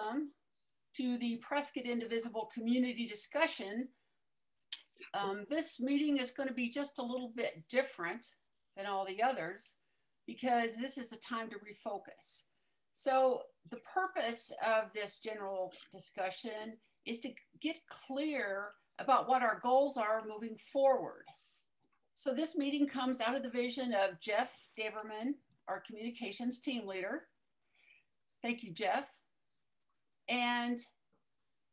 welcome to the Prescott Indivisible Community Discussion. This meeting is going to be just a little bit different than all the others because this is a time to refocus. So the purpose of this general discussion is to get clear about what our goals are moving forward. So this meeting comes out of the vision of Jeff Daverman, our communications team leader. Thank you, Jeff. And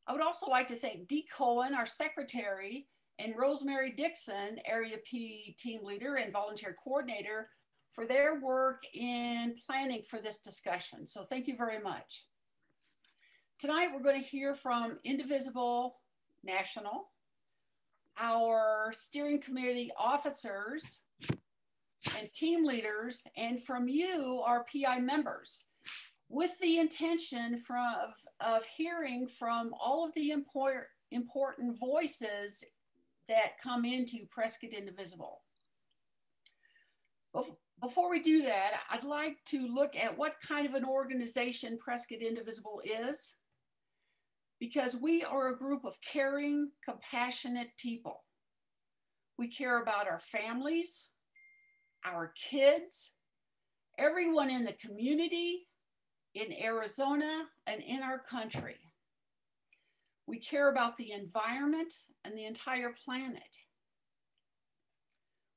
I would also like to thank Dee Cohen, our secretary, and Rosemary Dixon, Area P team leader and volunteer coordinator, for their work in planning for this discussion. So thank you very much. Tonight, we're going to hear from Indivisible National, our steering committee officers and team leaders, and from you, our PI members, with the intention of hearing from all of the important voices that come into Prescott Indivisible. Before we do that, I'd like to look at what kind of an organization Prescott Indivisible is, because we are a group of caring, compassionate people. We care about our families, our kids, everyone in the community, in Arizona, and in our country. We care about the environment and the entire planet.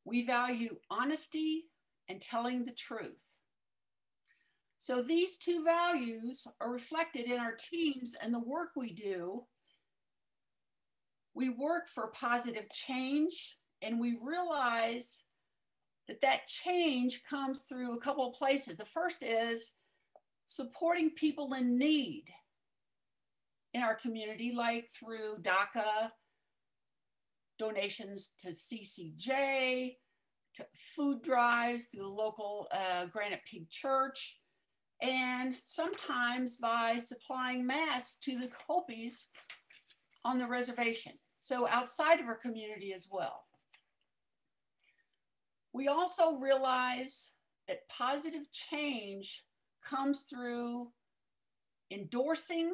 We value honesty and telling the truth. So these two values are reflected in our teams and the work we do. We work for positive change, and we realize that that change comes through a couple of places. The first is supporting people in need in our community, like through DACA, donations to CCJ, food drives through the local Granite Peak Church, and sometimes by supplying masks to the Hopis on the reservation. So outside of our community as well. We also realize that positive change comes through endorsing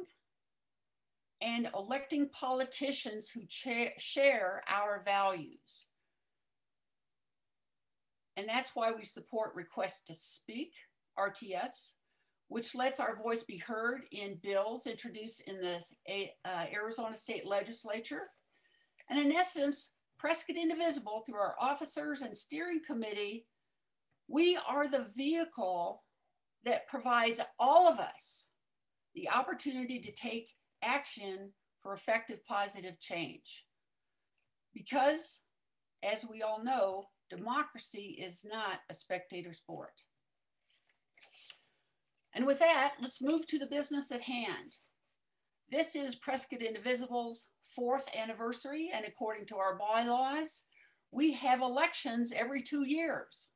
and electing politicians who share our values. And that's why we support Request to Speak, RTS, which lets our voice be heard in bills introduced in the Arizona State Legislature. And in essence, Prescott Indivisible, through our officers and steering committee, we are the vehicle that provides all of us the opportunity to take action for effective positive change. Because, as we all know, democracy is not a spectator sport. And with that, let's move to the business at hand. This is Prescott Indivisible's 4th anniversary, and according to our bylaws, we have elections every 2 years.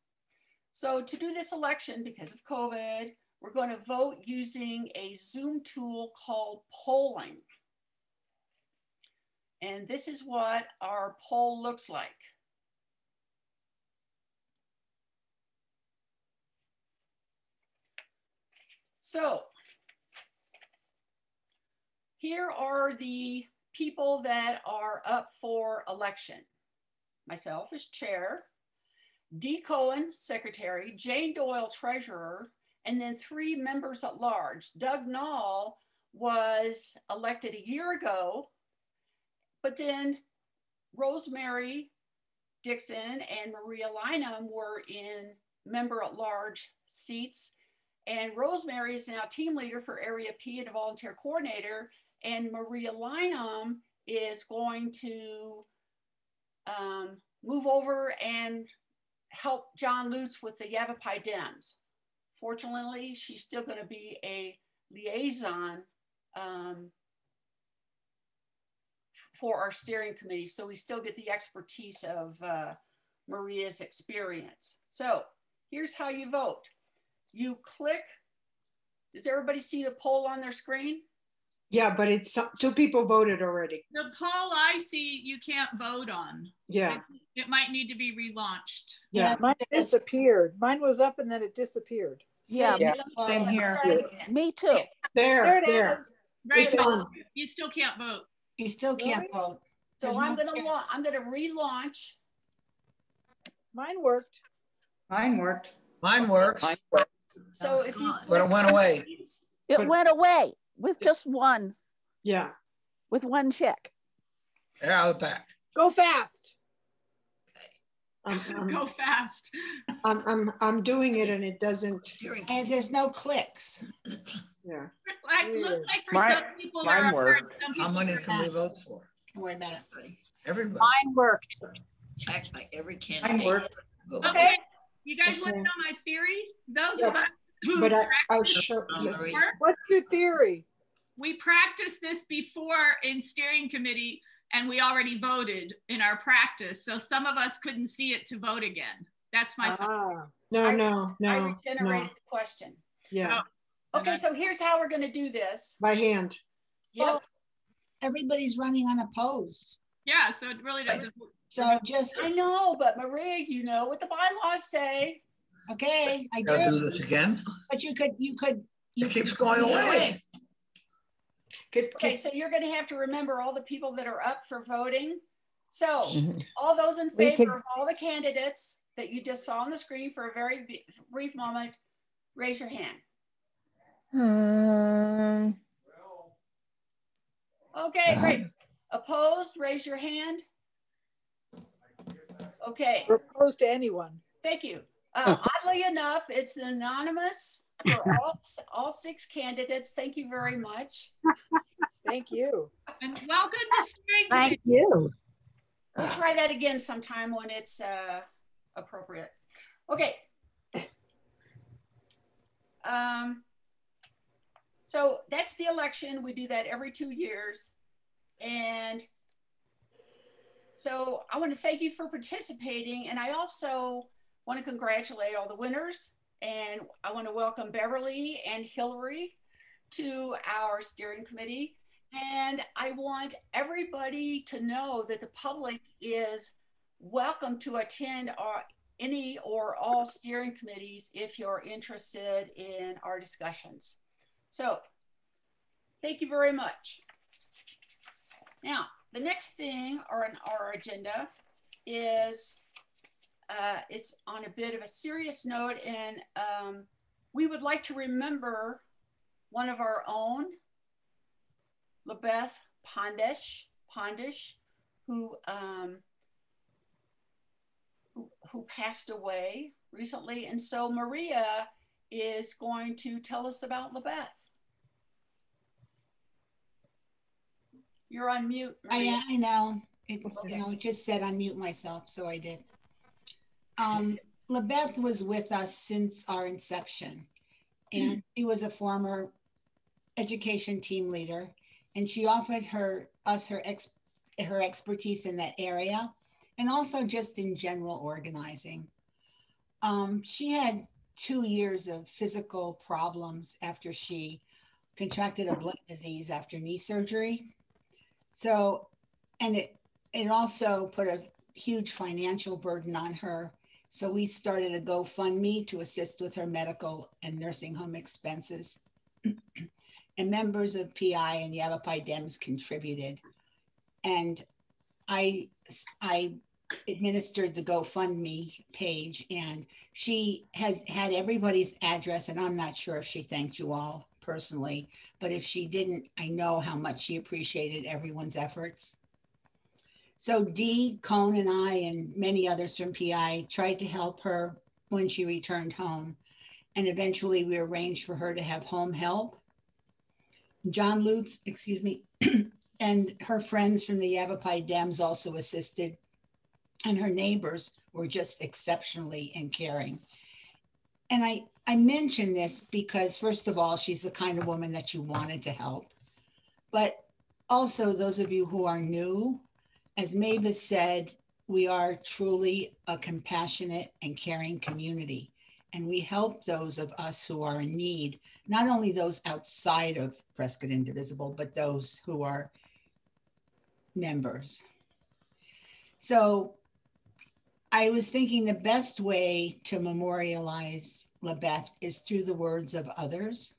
So to do this election, because of COVID, we're going to vote using a Zoom tool called polling. And this is what our poll looks like. So here are the people that are up for election. Myself as chair, Dee Cohen, secretary, Jane Doyle, treasurer, and then 3 members at large. Doug Nall was elected a year ago, but then Rosemary Dixon and Maria Lynam were in member at large seats. And Rosemary is now team leader for Area P and a volunteer coordinator. And Maria Lynam is going to move over and help John Lutz with the Yavapai Dems. Fortunately, she's still going to be a liaison for our steering committee. So we still get the expertise of Maria's experience. So here's how you vote. You click, does everybody see the poll on their screen? Yeah, but it's 2 people voted already. The poll I see, you can't vote on. Yeah. It might need to be relaunched. Yeah. Mine disappeared. Mine was up and then it disappeared. Yeah, Same same here. here. Me too. There it there. is. Right, It's on. you still can't vote. You still can't vote. So There's I'm no gonna relaunch. Mine worked. Mine worked. Mine works, So if you but it went away. It But- went away with just one, Yeah. with one check. Yeah, I was back. Go fast. Go fast. I'm doing it and it doesn't. And there's no clicks. Yeah. Like, looks like for Mine- some people mine there are, worked. some How people many there can we not. vote for? Don't worry about it. Everybody. Mine worked. Checked by every Mine candidate. worked. Okay, you guys want to know my theory? Those of Yeah. us who But I'll practice show. Listen. work, What's your theory? we practiced this before in steering committee and we already voted in our practice. So some of us couldn't see it to vote again. That's my Ah, No, I no, no, regenerated no. the question. Yeah, Okay, so here's how we're gonna do this. by hand. Yep. Well, everybody's running unopposed. yeah, so it really doesn't. So just, I know, but Maria, you know what the bylaws say. okay, I Gotta do do. this again? But you could. It keeps going away. Okay, so you're gonna have to remember all the people that are up for voting. So all those in favor of all the candidates that you just saw on the screen for a very brief moment, raise your hand. Okay, great. Opposed, raise your hand. Okay, propose to anyone. thank you. Oddly enough, it's anonymous for all 6 candidates. Thank you very much. Thank you. And welcome to steering committee. Thank you. We'll try that again sometime when it's appropriate. Okay. So that's the election. We do that every 2 years. And so I want to thank you for participating. And I also want to congratulate all the winners. And I want to welcome Beverly and Hillary to our steering committee. And I want everybody to know that the public is welcome to attend any or all steering committees if you're interested in our discussions. So thank you very much. Now, the next thing on our agenda is, it's on a bit of a serious note, and we would like to remember one of our own, LaBeth Pondish, who passed away recently. And so Maria is going to tell us about LaBeth. You're on mute, Maria. I know. It just said unmute myself, so I did. LaBeth was with us since our inception, and she was a former education team leader, and she offered us her expertise in that area, and also just in general organizing. She had 2 years of physical problems after she contracted a blood disease after knee surgery. So, and it also put a huge financial burden on her. So we started a GoFundMe to assist with her medical and nursing home expenses. And members of PI and Yavapai Dems contributed. And I administered the GoFundMe page, and she has had everybody's address, and I'm not sure if she thanked you all personally, but if she didn't, I know how much she appreciated everyone's efforts. So Dee, Cone, and I, and many others from PI tried to help her when she returned home. And eventually we arranged for her to have home help. John Lutz, and her friends from the Yavapai Dems also assisted. And her neighbors were just exceptionally and caring. And I mention this because, first of all, she's the kind of woman that you wanted to help. But also those of you who are new, as Mavis said, we are truly a compassionate and caring community. And we help those of us who are in need, not only those outside of Prescott Indivisible, but those who are members. So I was thinking the best way to memorialize LaBeth is through the words of others.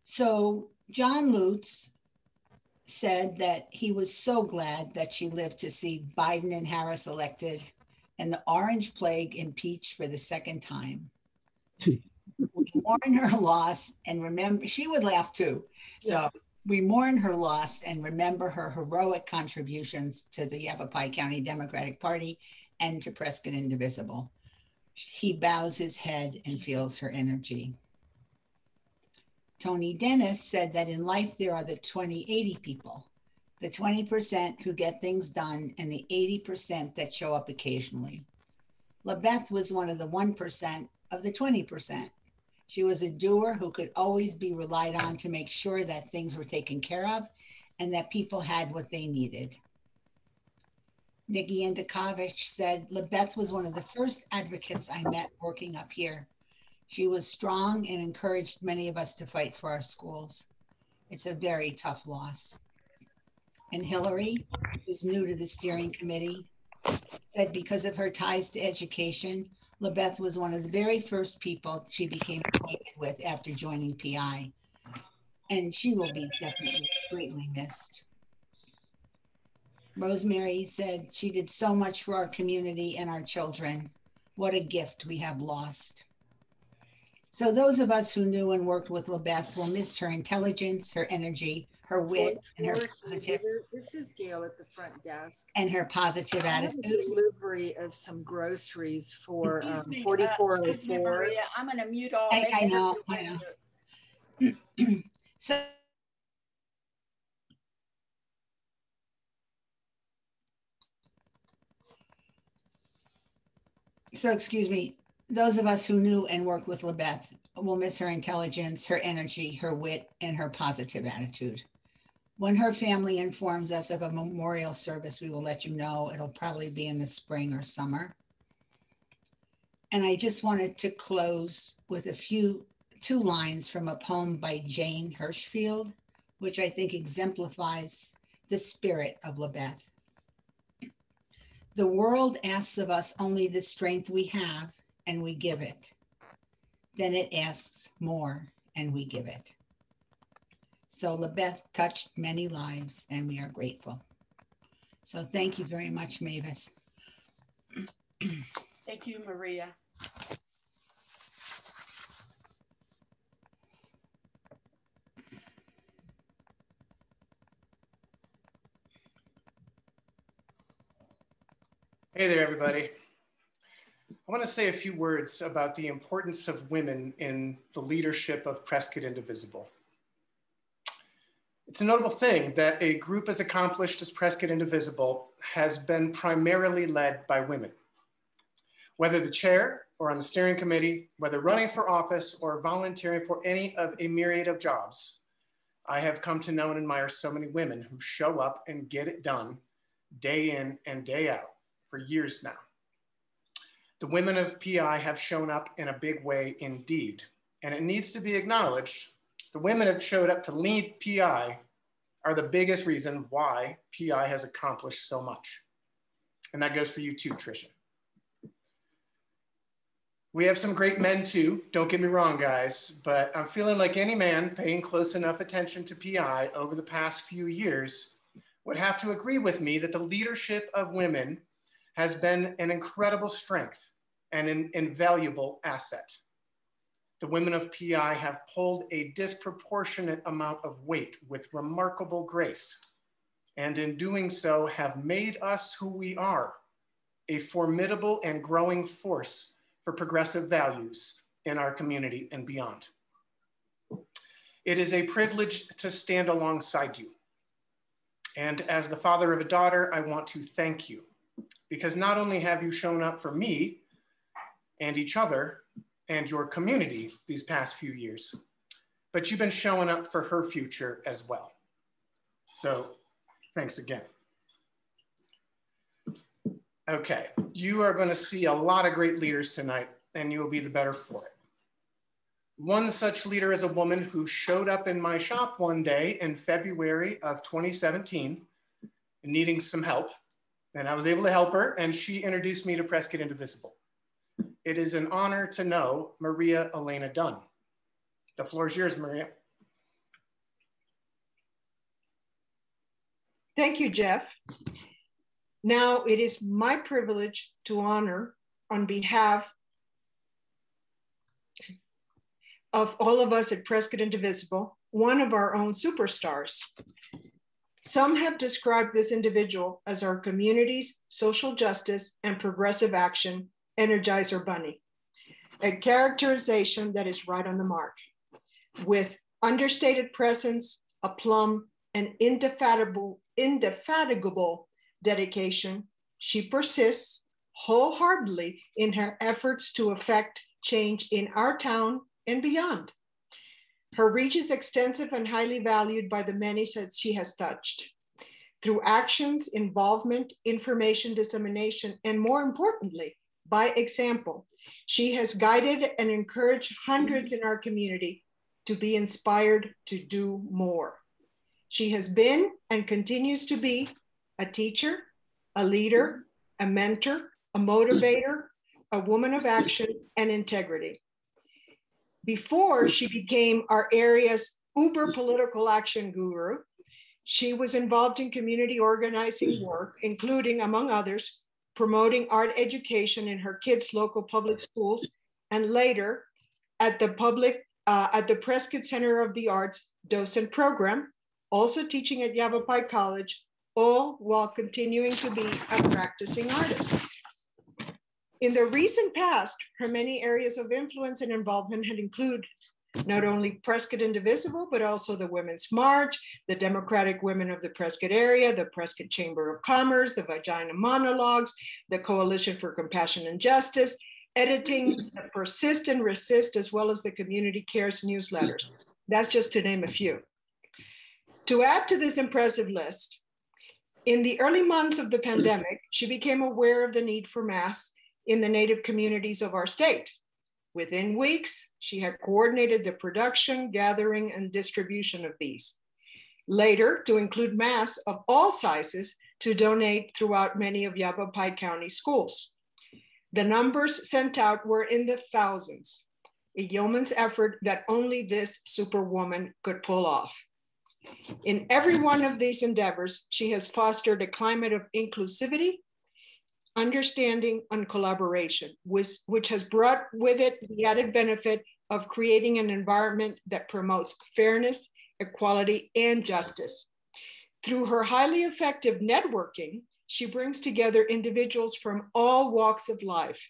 So John Lutz said that he was so glad that she lived to see Biden and Harris elected and the orange plague impeached for the second time. We mourn her loss and remember, she would laugh too. So we mourn her loss and remember her heroic contributions to the Yavapai County Democratic Party and to Prescott Indivisible. He bows his head and feels her energy. Tony Dennis said that in life there are the 20-80 people, the 20% who get things done and the 80% that show up occasionally. LaBeth was one of the 1% of the 20%. She was a doer who could always be relied on to make sure that things were taken care of and that people had what they needed. Nikki Andakovich said, LaBeth was one of the first advocates I met working up here. She was strong and encouraged many of us to fight for our schools. It's a very tough loss. And Hillary, who's new to the steering committee, said because of her ties to education, LaBeth was one of the very first people she became acquainted with after joining PI. And she will be definitely greatly missed. Rosemary said she did so much for our community and our children. What a gift we have lost. So those of us who knew and worked with LaBeth will miss her intelligence, her energy, her wit, and her positive. This is Gail at the front desk. And her positive I have attitude. a delivery of some groceries for Excuse me, 4404. excuse me, Maria, I'm going to mute all. I know. So excuse me, those of us who knew and worked with LaBeth will miss her intelligence, her energy, her wit, and her positive attitude. When her family informs us of a memorial service, we will let you know. It'll probably be in the spring or summer. And I just wanted to close with two lines from a poem by Jane Hirschfield, which I think exemplifies the spirit of LaBeth. The world asks of us only the strength we have, and we give it. Then it asks more, and we give it. So LaBeth touched many lives, and we are grateful. So thank you very much, Mavis. Thank you, Maria. Hey there, everybody. I want to say a few words about the importance of women in the leadership of Prescott Indivisible. It's a notable thing that a group as accomplished as Prescott Indivisible has been primarily led by women. Whether the chair or on the steering committee, whether running for office or volunteering for any of a myriad of jobs, I have come to know and admire so many women who show up and get it done day in and day out for years now. The women of PI have shown up in a big way indeed, and it needs to be acknowledged. The women have showed up to lead PI are the biggest reason why PI has accomplished so much. And that goes for you too, Tricia. We have some great men too, don't get me wrong, guys, but I'm feeling like any man paying close enough attention to PI over the past few years would have to agree with me that the leadership of women has been an incredible strength and an invaluable asset. The women of PI have pulled a disproportionate amount of weight with remarkable grace, and in doing so have made us who we are, a formidable and growing force for progressive values in our community and beyond. It is a privilege to stand alongside you. And as the father of a daughter, I want to thank you, because not only have you shown up for me and each other and your community these past few years, but you've been showing up for her future as well. So thanks again. Okay, you are going to see a lot of great leaders tonight, and you will be the better for it. One such leader is a woman who showed up in my shop one day in February of 2017, needing some help. And I was able to help her, and she introduced me to Prescott Indivisible. It is an honor to know Maria Lynam. The floor is yours, Maria. Thank you, Jeff. Now it is my privilege to honor, on behalf of all of us at Prescott Indivisible, one of our own superstars. Some have described this individual as our community's social justice and progressive action Energizer Bunny, a characterization that is right on the mark. With understated presence, aplomb, and indefatigable dedication, she persists wholeheartedly in her efforts to effect change in our town and beyond. Her reach is extensive and highly valued by the many that she has touched. Through actions, involvement, information dissemination, and more importantly, by example, she has guided and encouraged hundreds in our community to be inspired to do more. She has been and continues to be a teacher, a leader, a mentor, a motivator, a woman of action and integrity. Before she became our area's uber political action guru, she was involved in community organizing work, including, among others, promoting art education in her kids' local public schools, and later at the Prescott Center of the Arts docent program, also teaching at Yavapai College, all while continuing to be a practicing artist. In the recent past, her many areas of influence and involvement had included not only Prescott Indivisible, but also the Women's March, the Democratic Women of the Prescott Area, the Prescott Chamber of Commerce, the Vagina Monologues, the Coalition for Compassion and Justice, editing the Persist and Resist, as well as the Community Cares newsletters. That's just to name a few. To add to this impressive list, in the early months of the pandemic, she became aware of the need for masks in the Native communities of our state. Within weeks, she had coordinated the production, gathering, and distribution of these. Later, to include masks of all sizes to donate throughout many of Yavapai County schools. The numbers sent out were in the thousands, a yeoman's effort that only this superwoman could pull off. In every one of these endeavors, she has fostered a climate of inclusivity, understanding, and collaboration, which has brought with it the added benefit of creating an environment that promotes fairness, equality, and justice. Through her highly effective networking, she brings together individuals from all walks of life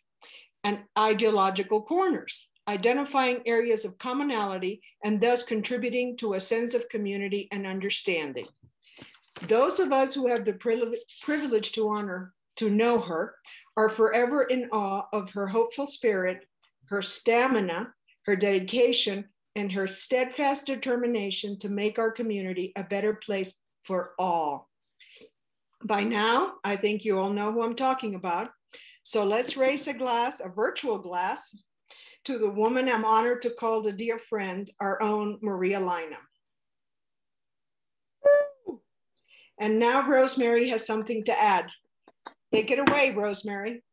and ideological corners, identifying areas of commonality and thus contributing to a sense of community and understanding. Those of us who have the privilege to know her are forever in awe of her hopeful spirit, her stamina, her dedication, and her steadfast determination to make our community a better place for all. By now, I think you all know who I'm talking about. So let's raise a glass, a virtual glass, to the woman I'm honored to call a dear friend, our own Maria Lynam. And now Rosemary has something to add. Take it away, Rosemary.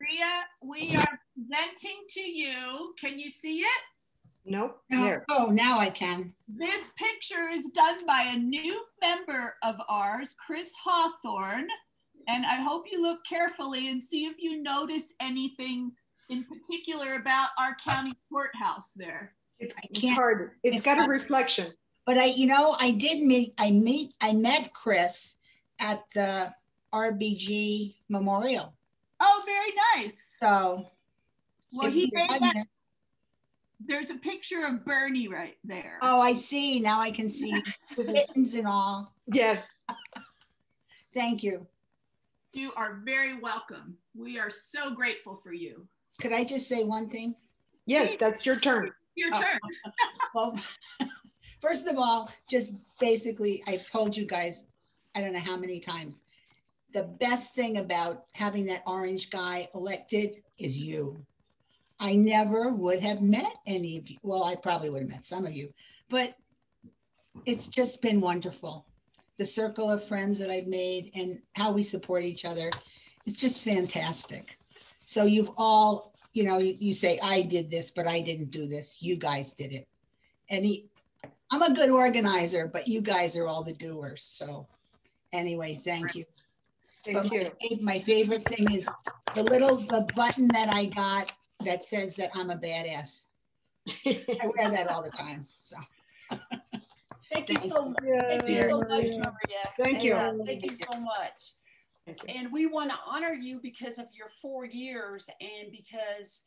Maria, we are presenting to you. Can you see it? Nope. No. There. Oh, now I can. This picture is done by a new member of ours, Chris Hawthorne. And I hope you look carefully and see if you notice anything in particular about our county courthouse there. It's hard. It's got a reflection. But I met Chris at the RBG Memorial. Oh, very nice. So, well, he made that. There's a picture of Bernie right there. Oh, I see. Now I can see kittens and all. Yes. Thank you. You are very welcome. We are so grateful for you. Could I just say one thing? Yes, that's your turn. Your turn. Well, first of all, just basically, I've told you guys, I don't know how many times, the best thing about having that orange guy elected is you. I never would have met any of you. Well, I probably would have met some of you, but it's just been wonderful. The circle of friends that I've made and how we support each other. It's just fantastic. So you've all, you say, I did this, but I didn't do this. You guys did it. And I'm a good organizer, but you guys are all the doers. So, Anyway, thank you. Thank you. My favorite thing is the button that I got that says that I'm a badass. I wear that all the time. So Thank you so much. Thank you so much, Maria. Thank you. Thank you so much. Thank you. And we want to honor you because of your 4 years and because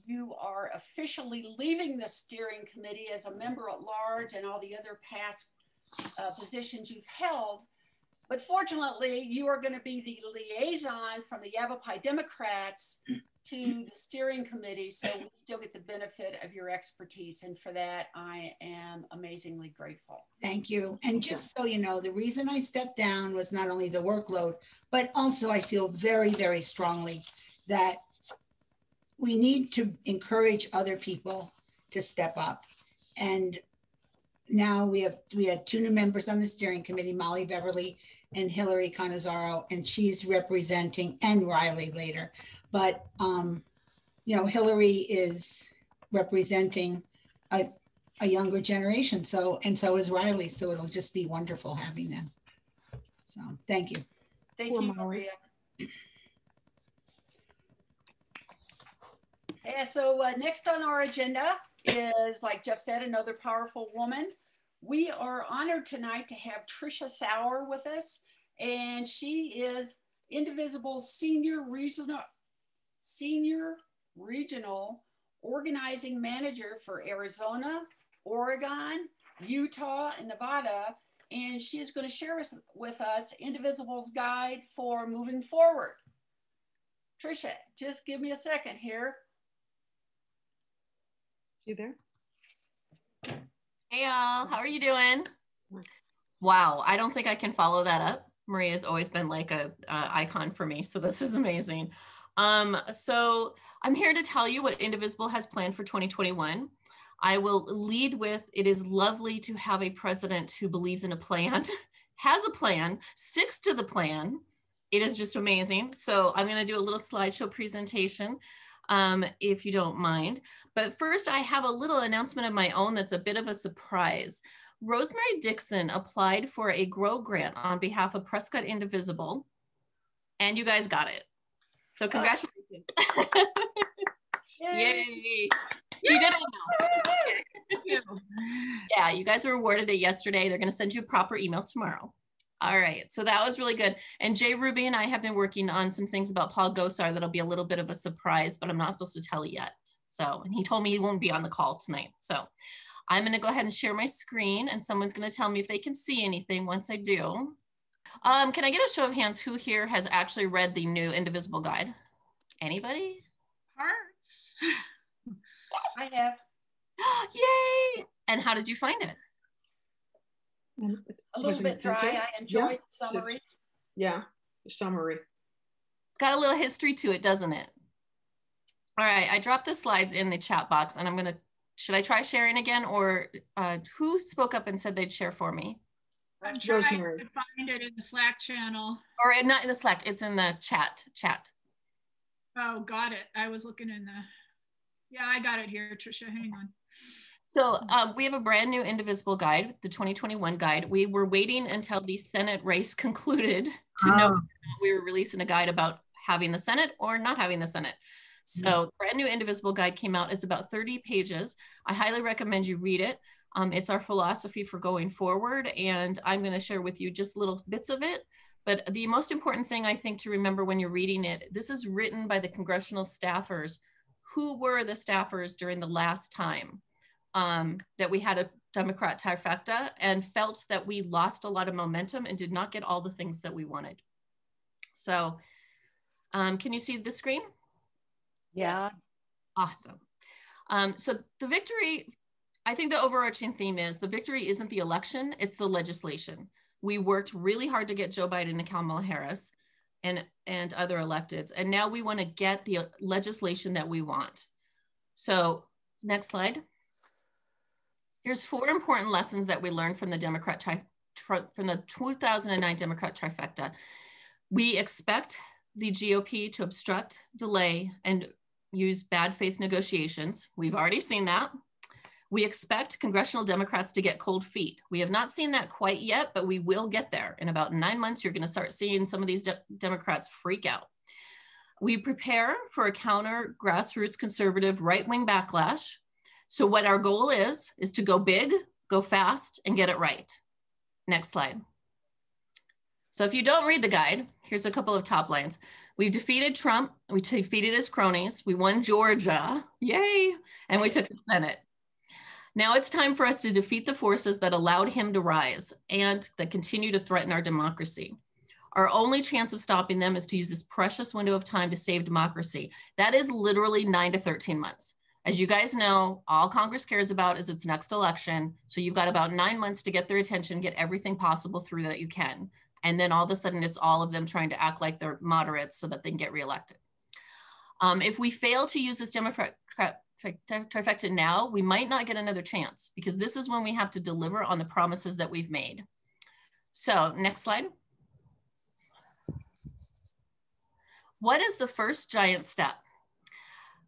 you are officially leaving the steering committee as a member at large and all the other past positions you've held. But fortunately, you are going to be the liaison from the Yavapai Democrats to the steering committee, so we still get the benefit of your expertise. And for that, I am amazingly grateful. thank you. And just so you know, the reason I stepped down was not only the workload, but also I feel very, very strongly that we need to encourage other people to step up. And now we had 2 new members on the steering committee, Molly Beverly and Hillary Canizaro, and she's representing, and Riley later. But, you know, Hillary is representing a younger generation. And so is Riley. So it'll just be wonderful having them. So thank you. Thank you, Maria. Yeah, so next on our agenda is, like Jeff said, another powerful woman. We are honored tonight to have Tricia Sauer with us, and she is Indivisible's Senior Regional Organizing Manager for Arizona, Oregon, Utah, and Nevada, and she is going to share with us Indivisible's guide for moving forward. Tricia, just give me a second here. You there? Hey y'all, how are you doing? Wow, I don't think I can follow that up. Maria's always been like a icon for me, so this is amazing. So I'm here to tell you what Indivisible has planned for 2021. I will lead with, it is lovely to have a president who believes in a plan, has a plan, sticks to the plan. It is just amazing. So I'm going to do a little slideshow presentation, if you don't mind. But first, I have a little announcement of my own that's a bit of a surprise. Rosemary Dixon applied for a GROW grant on behalf of Prescott Indivisible, and you guys got it. So congratulations. Yay. You did it now. Yeah, you guys were awarded it yesterday. They're going to send you a proper email tomorrow. All right, so that was really good. And Jay Ruby and I have been working on some things about Paul Gosar that'll be a little bit of a surprise, but I'm not supposed to tell you yet. So, and he told me he won't be on the call tonight. So I'm going to go ahead and share my screen, and someone's going to tell me if they can see anything once I do. Can I get a show of hands who here has actually read the new Indivisible guide? Anybody? Hearts. I have. Yay! And how did you find it? A little bit dry. I enjoyed the summary. Yeah, the summary. It's got a little history to it, doesn't it? All right, I dropped the slides in the chat box, and I'm going to, should I try sharing again, or who spoke up and said they'd share for me? I'm trying to find it in the Slack channel. Or not in the Slack, it's in the chat. Oh, got it. I was looking in the, yeah, I got it here, Tricia, hang on. So we have a brand new Indivisible guide, the 2021 guide. We were waiting until the Senate race concluded to know if we were releasing a guide about having the Senate or not having the Senate. So brand new Indivisible guide came out. It's about 30 pages. I highly recommend you read it. It's our philosophy for going forward, and I'm going to share with you just little bits of it. But the most important thing I think to remember when you're reading it, this is written by the congressional staffers who were the staffers during the last time that we had a Democrat trifecta and felt that we lost a lot of momentum and did not get all the things that we wanted. So can you see the screen? Yeah. Awesome. So the victory, I think the overarching theme is the victory isn't the election, it's the legislation. We worked really hard to get Joe Biden and Kamala Harris and other electeds. And now we want to get the legislation that we want. So next slide. Here's 4 important lessons that we learned from the from the 2009 Democrat trifecta. We expect the GOP to obstruct, delay, and use bad faith negotiations. We've already seen that. We expect congressional Democrats to get cold feet. We have not seen that quite yet, but we will get there. In about 9 months, you're going to start seeing some of these Democrats freak out. We prepare for a counter grassroots conservative right-wing backlash. So what our goal is to go big, go fast, and get it right. Next slide. So if you don't read the guide, here's a couple of top lines. We've defeated Trump. We defeated his cronies. We won Georgia. Yay. And we took the Senate. Now it's time for us to defeat the forces that allowed him to rise and that continue to threaten our democracy. Our only chance of stopping them is to use this precious window of time to save democracy. That is literally 9 to 13 months. As you guys know, all Congress cares about is its next election. So you've got about 9 months to get their attention, get everything possible through that you can. And then all of a sudden it's all of them trying to act like they're moderates so that they can get reelected. If we fail to use this Democrat trifecta now, we might not get another chance because this is when we have to deliver on the promises that we've made. So next slide. What is the first giant step?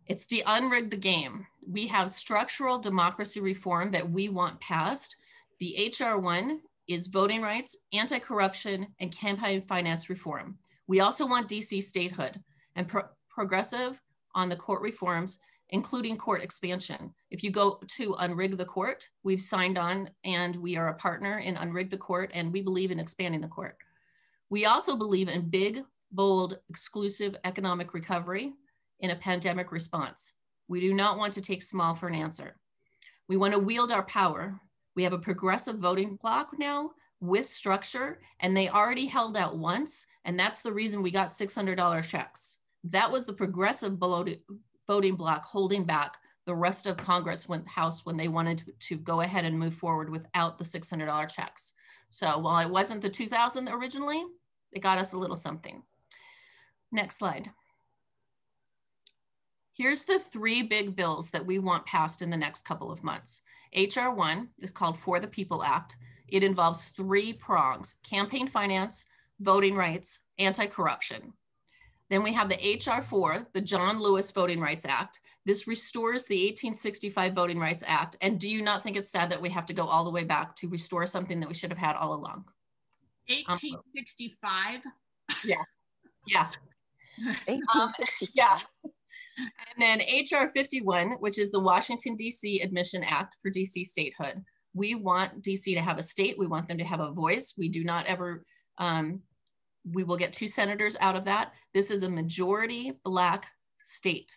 It's to unrig the game. We have structural democracy reform that we want passed. The HR 1 is voting rights, anti-corruption, and campaign finance reform. We also want DC statehood and progressive on the court reforms, including court expansion. If you go to Unrig the Court, we've signed on and we are a partner in Unrig the Court and we believe in expanding the court. We also believe in big, bold, exclusive economic recovery in a pandemic response. We do not want to take small for an answer. We want to wield our power. We have a progressive voting bloc now with structure, and they already held out once, and that's the reason we got $600 checks. That was the progressive voting bloc holding back the rest of Congress, House, when they wanted to go ahead and move forward without the $600 checks. So while it wasn't the 2000 originally, it got us a little something. Next slide. Here's the 3 big bills that we want passed in the next couple of months. HR 1 is called For the People Act. It involves 3 prongs: campaign finance, voting rights, anti-corruption. Then we have the HR 4, the John Lewis Voting Rights Act. This restores the 1865 Voting Rights Act. And do you not think it's sad that we have to go all the way back to restore something that we should have had all along? 1865? Yeah, yeah. 1865. Yeah. And then HR 51, which is the Washington, DC Admission Act for DC statehood. We want DC to have a state. We want them to have a voice. We do not ever, we will get 2 senators out of that. This is a majority Black state.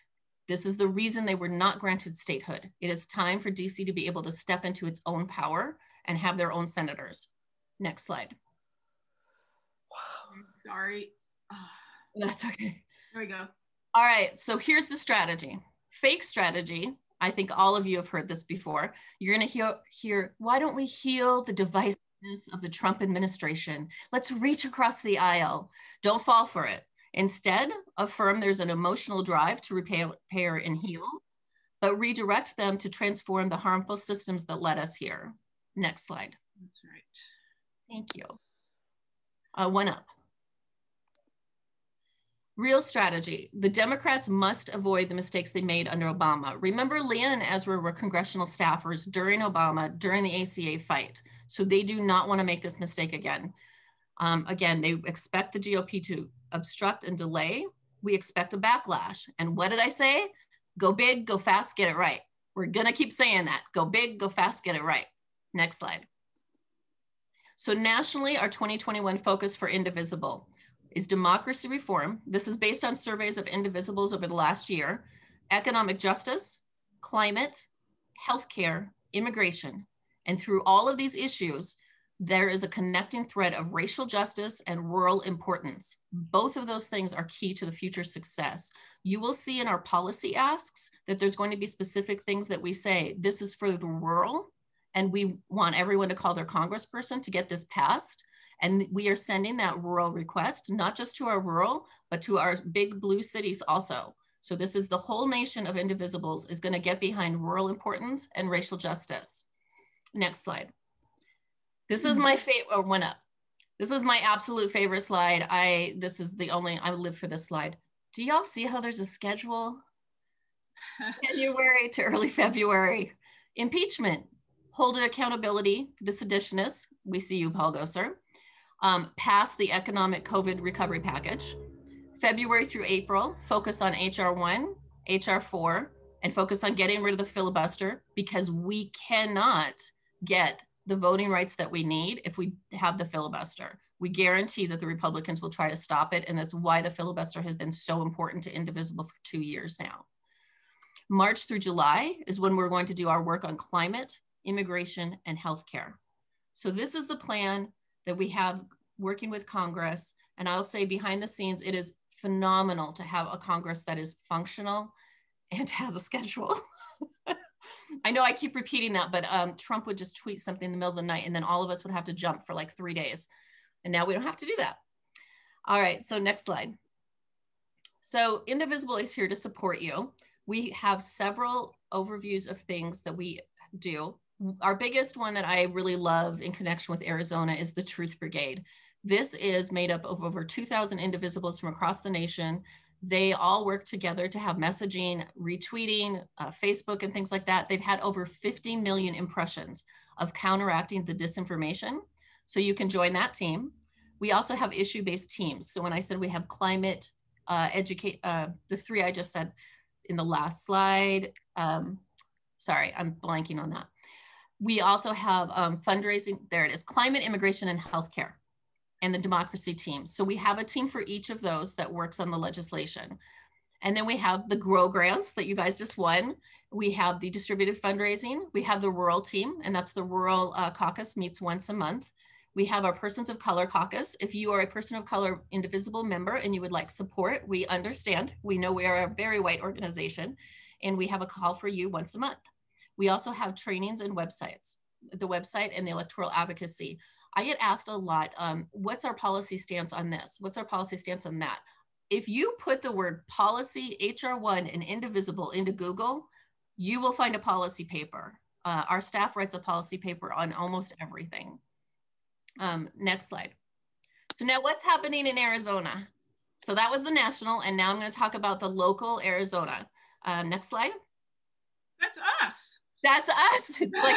This is the reason they were not granted statehood. It is time for DC to be able to step into its own power and have their own senators. Next slide. Wow. Sorry. That's okay. There we go. All right, so here's the strategy. Fake strategy. I think all of you have heard this before. You're gonna hear, why don't we heal the divisiveness of the Trump administration? Let's reach across the aisle. Don't fall for it. Instead, affirm there's an emotional drive to repair and heal, but redirect them to transform the harmful systems that led us here. Next slide. That's right. Thank you. 1 up. Real strategy. The Democrats must avoid the mistakes they made under Obama. Remember, Leah and Ezra were congressional staffers during Obama, during the ACA fight. So they do not want to make this mistake again. Again, they expect the GOP to obstruct and delay. We expect a backlash. And what did I say? Go big, go fast, get it right. We're going to keep saying that. Go big, go fast, get it right. Next slide. So nationally, our 2021 focus for Indivisible is democracy reform. This is based on surveys of indivisibles over the last year, economic justice, climate, healthcare, immigration. And through all of these issues, there is a connecting thread of racial justice and rural importance. Both of those things are key to the future success. You will see in our policy asks that there's going to be specific things that we say, this is for the rural, and we want everyone to call their congressperson to get this passed. And we are sending that rural request, not just to our rural, but to our big blue cities also. So this is the whole nation of indivisibles is going to get behind rural importance and racial justice. Next slide. This is my favorite, 1 up. This is my absolute favorite slide. This is the only, I live for this slide. Do y'all see how there's a schedule? January to early February. Impeachment, hold accountability for the seditionists. We see you, Paul Gosar. Pass the economic COVID recovery package. February through April, focus on HR 1, HR 4, and focus on getting rid of the filibuster, because we cannot get the voting rights that we need if we have the filibuster. We guarantee that the Republicans will try to stop it, and that's why the filibuster has been so important to Indivisible for 2 years now. March through July is when we're going to do our work on climate, immigration, and healthcare. So this is the plan that we have working with Congress. And I'll say behind the scenes, it is phenomenal to have a Congress that is functional and has a schedule. I know I keep repeating that, but Trump would just tweet something in the middle of the night and then all of us would have to jump for like 3 days. And now we don't have to do that. All right, so next slide. So Indivisible is here to support you. We have several overviews of things that we do. Our biggest one that I really love in connection with Arizona is the Truth Brigade. This is made up of over 2,000 Indivisibles from across the nation. They all work together to have messaging, retweeting, Facebook and things like that. They've had over 50 million impressions of counteracting the disinformation. So you can join that team. We also have issue-based teams. So when I said we have climate, the three I just said in the last slide, sorry, I'm blanking on that. We also have fundraising, there it is, climate, immigration, and healthcare, and the democracy team. So we have a team for each of those that works on the legislation. And then we have the GROW grants that you guys just won. We have the distributed fundraising. We have the rural team, and that's the rural caucus, meets once a month. We have our Persons of Color caucus. If you are a Person of Color Indivisible member and you would like support, we understand. We know we are a very white organization, and we have a call for you once a month. We also have trainings and websites, the website and the electoral advocacy. I get asked a lot, what's our policy stance on this? What's our policy stance on that? If you put the word policy, HR1, and Indivisible into Google, you will find a policy paper. Our staff writes a policy paper on almost everything. Next slide. So now what's happening in Arizona? So that was the national, and now I'm going to talk about the local Arizona. Next slide. That's us. That's us. It's like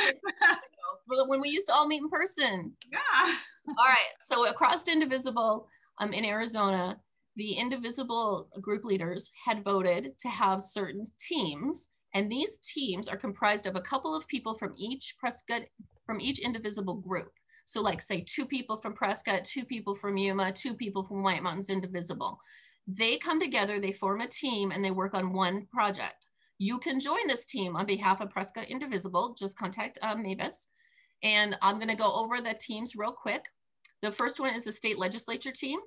when we used to all meet in person. Yeah. All right. So across Indivisible in Arizona, the Indivisible group leaders had voted to have certain teams, and these teams are comprised of a couple of people from each Indivisible group. So like say 2 people from Prescott, 2 people from Yuma, 2 people from White Mountains Indivisible. They come together, they form a team, and they work on one project. You can join this team on behalf of Prescott Indivisible. Just contact Mavis. And I'm going to go over the teams real quick. The first one is the state legislature team.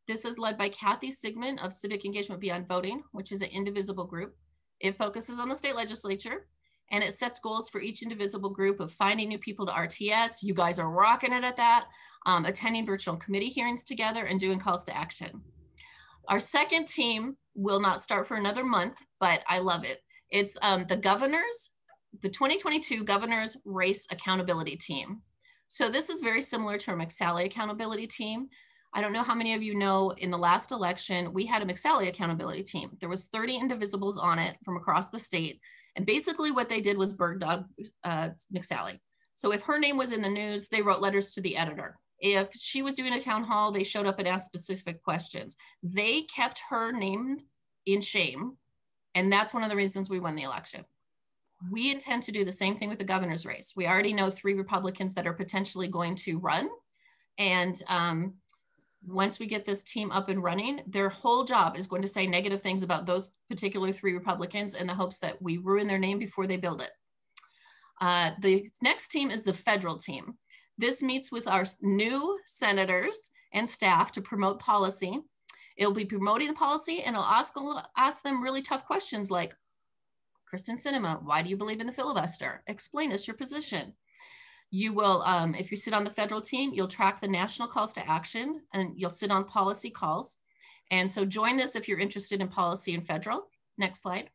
This is led by Kathy Sigmund of Civic Engagement Beyond Voting, which is an Indivisible group. It focuses on the state legislature, and it sets goals for each Indivisible group of finding new people to RTS. You guys are rocking it at that. Attending virtual committee hearings together and doing calls to action. Our second team will not start for another month, but I love it. It's the 2022 Governor's Race Accountability Team. So this is very similar to our McSally Accountability Team. I don't know how many of you know, in the last election, we had a McSally Accountability Team. There was 30 Indivisibles on it from across the state. And basically what they did was bird dog McSally. So if her name was in the news, they wrote letters to the editor. If she was doing a town hall, they showed up and asked specific questions. They kept her name in shame. And that's one of the reasons we won the election. We intend to do the same thing with the governor's race. We already know 3 Republicans that are potentially going to run. And once we get this team up and running, their whole job is going to say negative things about those particular 3 Republicans in the hopes that we ruin their name before they build it. The next team is the federal team. This meets with our new senators and staff to promote policy. It'll be promoting the policy, and it'll ask them really tough questions like, Kristen Sinema, why do you believe in the filibuster? Explain us your position. You will, if you sit on the federal team, you'll track the national calls to action, and you'll sit on policy calls. And so join this if you're interested in policy and federal. Next slide.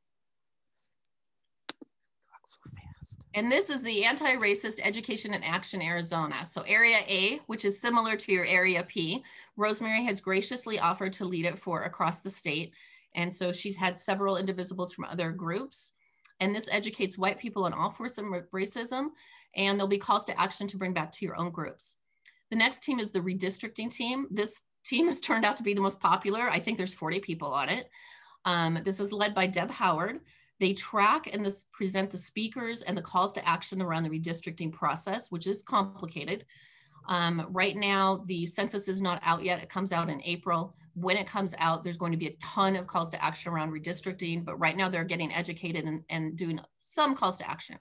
And this is the Anti-Racist Education and Action Arizona. So Area A, which is similar to your Area P, Rosemary has graciously offered to lead it for across the state. And so she's had several Indivisibles from other groups. And this educates white people on all forms of racism, and there'll be calls to action to bring back to your own groups. The next team is the redistricting team. This team has turned out to be the most popular. I think there's 40 people on it. This is led by Deb Howard. They track and present the speakers and the calls to action around the redistricting process, which is complicated. Right now, the census is not out yet. It comes out in April. When it comes out, there's going to be a ton of calls to action around redistricting, but right now they're getting educated and doing some calls to action.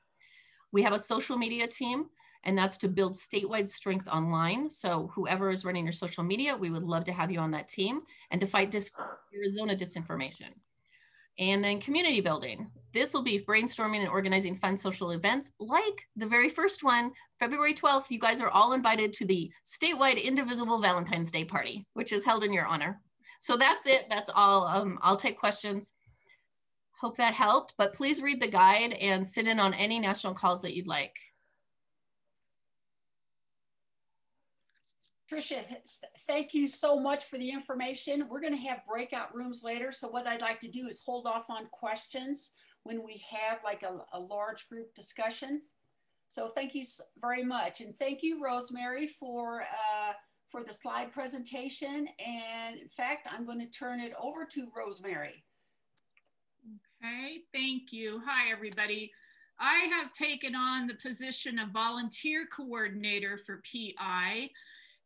We have a social media team, and that's to build statewide strength online. So whoever is running your social media, we would love to have you on that team, and to fight Arizona disinformation. And then community building. This will be brainstorming and organizing fun social events like the very first one, February 12th. You guys are all invited to the statewide Indivisible Valentine's Day party, which is held in your honor. So that's it. That's all. I'll take questions. Hope that helped, but please read the guide and sit in on any national calls that you'd like. Tricia, thank you so much for the information. We're going to have breakout rooms later. So what I'd like to do is hold off on questions when we have like a large group discussion. So thank you very much. And thank you, Rosemary, for the slide presentation. And in fact, I'm going to turn it over to Rosemary. Okay, thank you. Hi, everybody. I have taken on the position of volunteer coordinator for PI.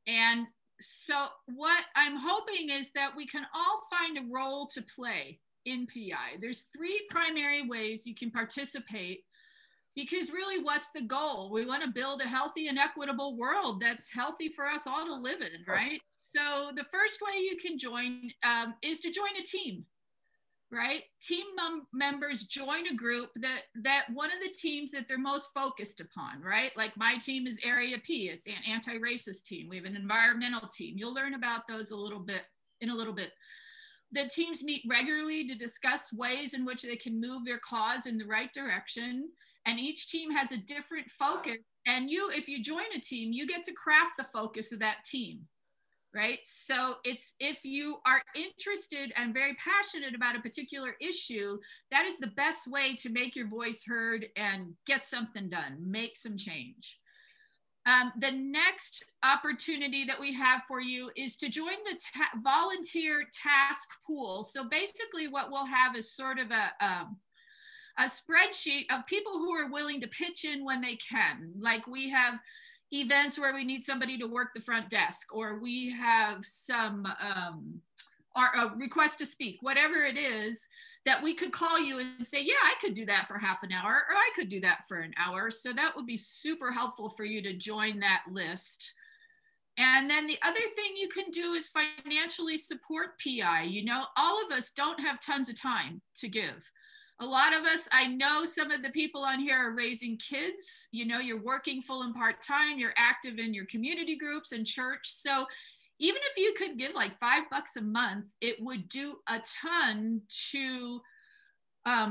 And so what I'm hoping is that we can all find a role to play in PI. There's 3 primary ways you can participate, because really, what's the goal? We want to build a healthy and equitable world that's healthy for us all to live in, right? So the first way you can join is to join a team, right? Team members join a group that one of the teams that they're most focused upon, right? Like my team is Area P. It's an anti-racist team. We have an environmental team. You'll learn about those in a little bit. The teams meet regularly to discuss ways in which they can move their cause in the right direction. And each team has a different focus. And if you join a team, you get to craft the focus of that team. Right? So if you are interested and very passionate about a particular issue, that is the best way to make your voice heard and get something done, make some change. The next opportunity that we have for you is to join the volunteer task pool. So basically what we'll have is sort of a spreadsheet of people who are willing to pitch in when they can. Like we have events where we need somebody to work the front desk, or we have some a request to speak, whatever it is, that we could call you and say, yeah, I could do that for half an hour, or I could do that for an hour. So that would be super helpful for you to join that list. And then the other thing you can do is financially support PI. You know, all of us don't have tons of time to give. A lot of us, I know some of the people on here are raising kids. You know, you're working full and part-time, you're active in your community groups and church. So even if you could give like $5 a month, it would do a ton to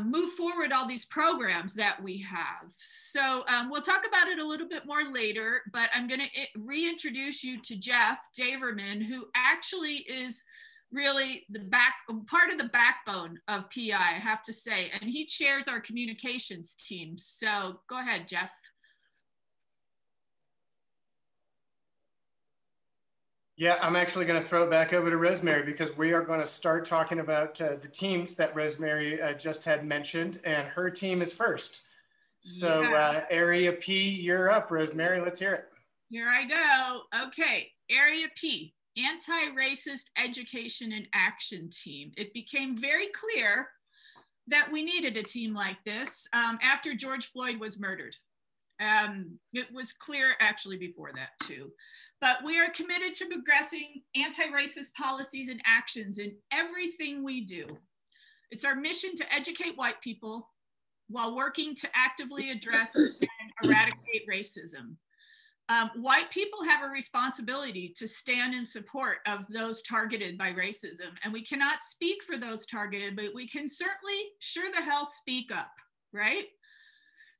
move forward all these programs that we have. So we'll talk about it a little bit more later, but I'm going to reintroduce you to Jeff Daverman, who actually is really part of the backbone of PI, I have to say, and he chairs our communications team. So go ahead, Jeff. Yeah, I'm actually going to throw it back over to Rosemary, because we are going to start talking about the teams that Rosemary just had mentioned, and her team is first. So yeah. Area P, you're up, Rosemary. Let's hear it. Here I go. Okay, Area P. Anti-Racist Education and Action Team. It became very clear that we needed a team like this after George Floyd was murdered. It was clear actually before that too. But we are committed to progressing anti-racist policies and actions in everything we do. It's our mission to educate white people while working to actively address and eradicate racism. White people have a responsibility to stand in support of those targeted by racism, and we cannot speak for those targeted, but we can certainly sure the hell speak up, right?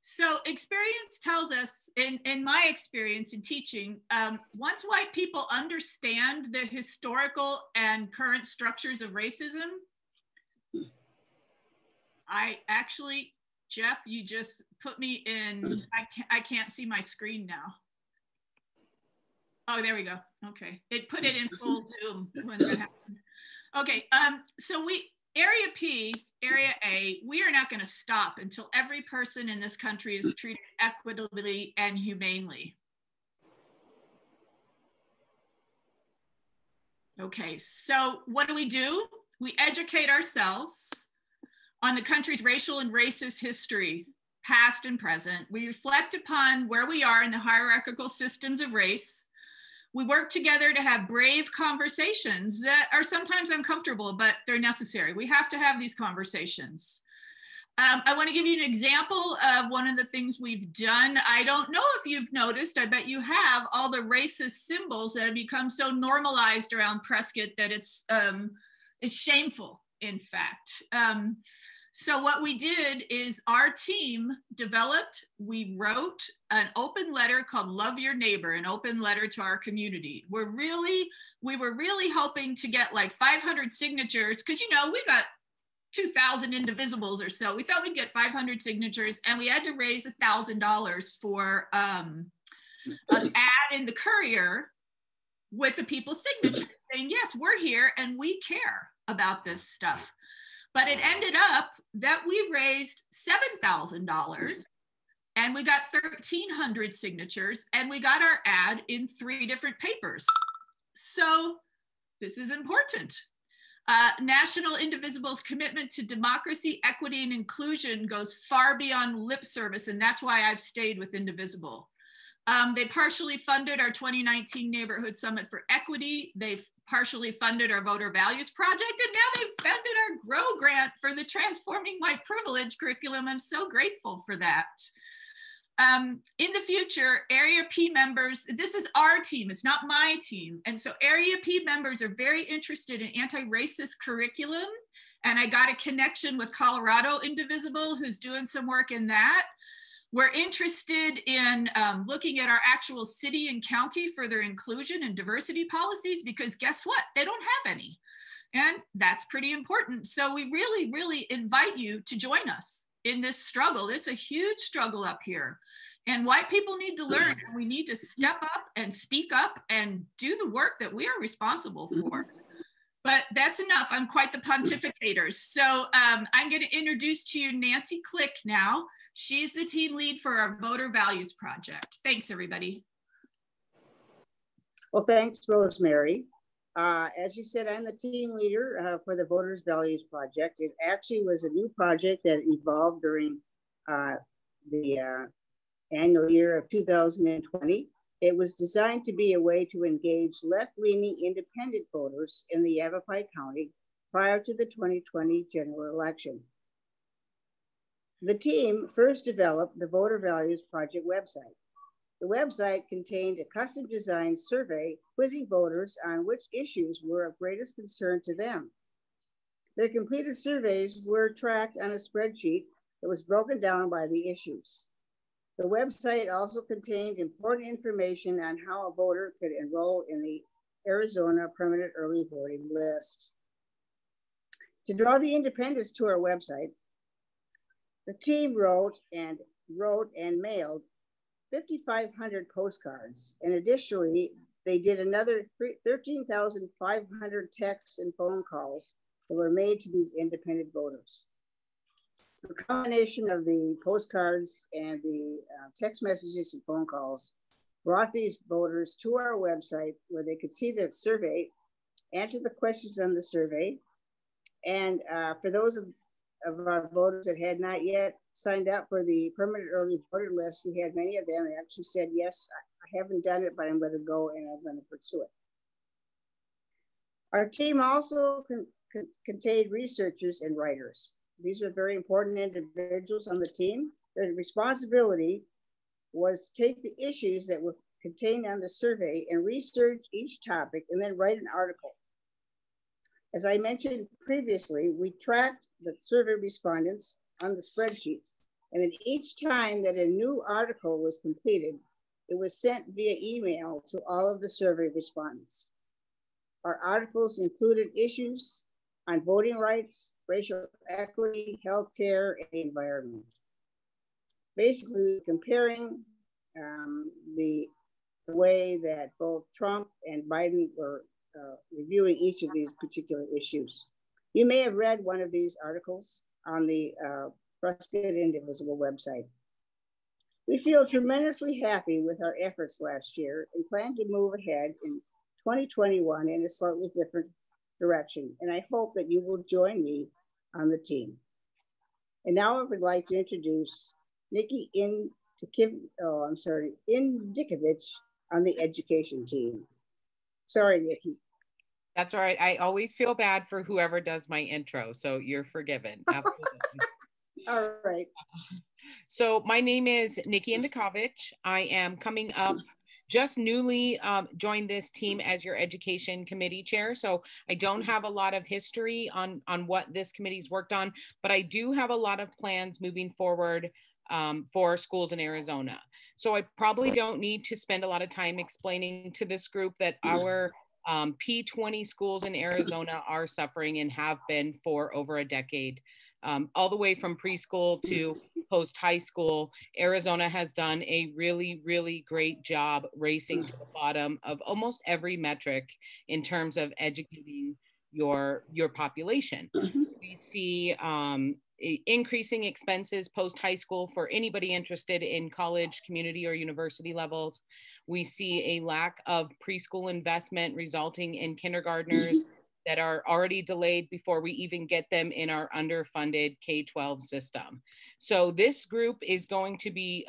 So experience tells us, in my experience in teaching, once white people understand the historical and current structures of racism, I actually Jeff, you just put me in, I can't see my screen now. Oh, there we go. Okay, it put it in full zoom when that happened. Okay, so Area P, Area A, we are not going to stop until every person in this country is treated equitably and humanely. Okay, so what do? We educate ourselves on the country's racial and racist history, past and present. We reflect upon where we are in the hierarchical systems of race. We work together to have brave conversations that are sometimes uncomfortable, but they're necessary. We have to have these conversations. I want to give you an example of one of the things we've done. I don't know if you've noticed, I bet you have, all the racist symbols that have become so normalized around Prescott that it's shameful, in fact. So what we did is our team we wrote an open letter called Love Your Neighbor, an open letter to our community. We were really hoping to get like 500 signatures because, you know, we got 2,000 indivisibles or so. We thought we'd get 500 signatures and we had to raise $1,000 for an ad in the Courier with the people's signatures saying, yes, we're here and we care about this stuff. But it ended up that we raised $7,000 and we got 1,300 signatures and we got our ad in 3 different papers. So this is important. National Indivisible's commitment to democracy, equity, and inclusion goes far beyond lip service, and that's why I've stayed with Indivisible. They partially funded our 2019 Neighborhood Summit for Equity. They've partially funded our Voter Values Project, and now they've funded our GROW grant for the Transforming White Privilege curriculum. I'm so grateful for that. In the future, Area P members, this is our team, it's not my team. And so Area P members are very interested in anti-racist curriculum. And I got a connection with Colorado Indivisible, who's doing some work in that. We're interested in looking at our actual city and county for their inclusion and diversity policies, because guess what? They don't have any. And that's pretty important. So we really, really invite you to join us in this struggle. It's a huge struggle up here. And white people need to learn, and we need to step up and speak up and do the work that we are responsible for. But that's enough. I'm quite the pontificator. So I'm going to introduce to you Nancy Click now. She's the team lead for our Voter Values Project. Thanks, everybody. Well, thanks, Rosemary. As you said, I'm the team leader for the Voters Values Project. It actually was a new project that evolved during the annual year of 2020. It was designed to be a way to engage left-leaning independent voters in the Yavapai County prior to the 2020 general election. The team first developed the Voter Values Project website. The website contained a custom designed survey quizzing voters on which issues were of greatest concern to them. Their completed surveys were tracked on a spreadsheet that was broken down by the issues. The website also contained important information on how a voter could enroll in the Arizona Permanent Early Voting List. To draw the independents to our website, the team wrote and mailed 5,500 postcards. And additionally, they did another 13,500 texts and phone calls that were made to these independent voters. The combination of the postcards and the text messages and phone calls brought these voters to our website where they could see the survey, answer the questions on the survey. And for those of our voters that had not yet signed up for the permanent early voter list, we had many of them that actually said, yes, I haven't done it, but I'm going to go and I'm going to pursue it. Our team also contained researchers and writers. These are very important individuals on the team. Their responsibility was to take the issues that were contained on the survey and research each topic and then write an article. As I mentioned previously, we tracked the survey respondents on the spreadsheet. And then each time that a new article was completed, it was sent via email to all of the survey respondents. Our articles included issues on voting rights, racial equity, healthcare, and the environment. basically comparing the way that both Trump and Biden were reviewing each of these particular issues. You may have read one of these articles on the Prescott Indivisible website. We feel tremendously happy with our efforts last year and plan to move ahead in 2021 in a slightly different direction. And I hope that you will join me on the team. And now I would like to introduce Nikki Indikovich on the education team. Sorry, Nikki. That's all right. I always feel bad for whoever does my intro, so you're forgiven. Absolutely. All right. So my name is Nikki Indikovich. I am coming up, just newly joined this team as your education committee chair. So I don't have a lot of history on what this committee's worked on, but I do have a lot of plans moving forward for schools in Arizona. So I probably don't need to spend a lot of time explaining to this group that our P20 schools in Arizona are suffering and have been for over a decade. All the way from preschool to post-high school, Arizona has done a really, really great job racing to the bottom of almost every metric in terms of educating your population. We see increasing expenses post-high school for anybody interested in college, community, or university levels. We see a lack of preschool investment resulting in kindergartners that are already delayed before we even get them in our underfunded K-12 system. So this group is going to be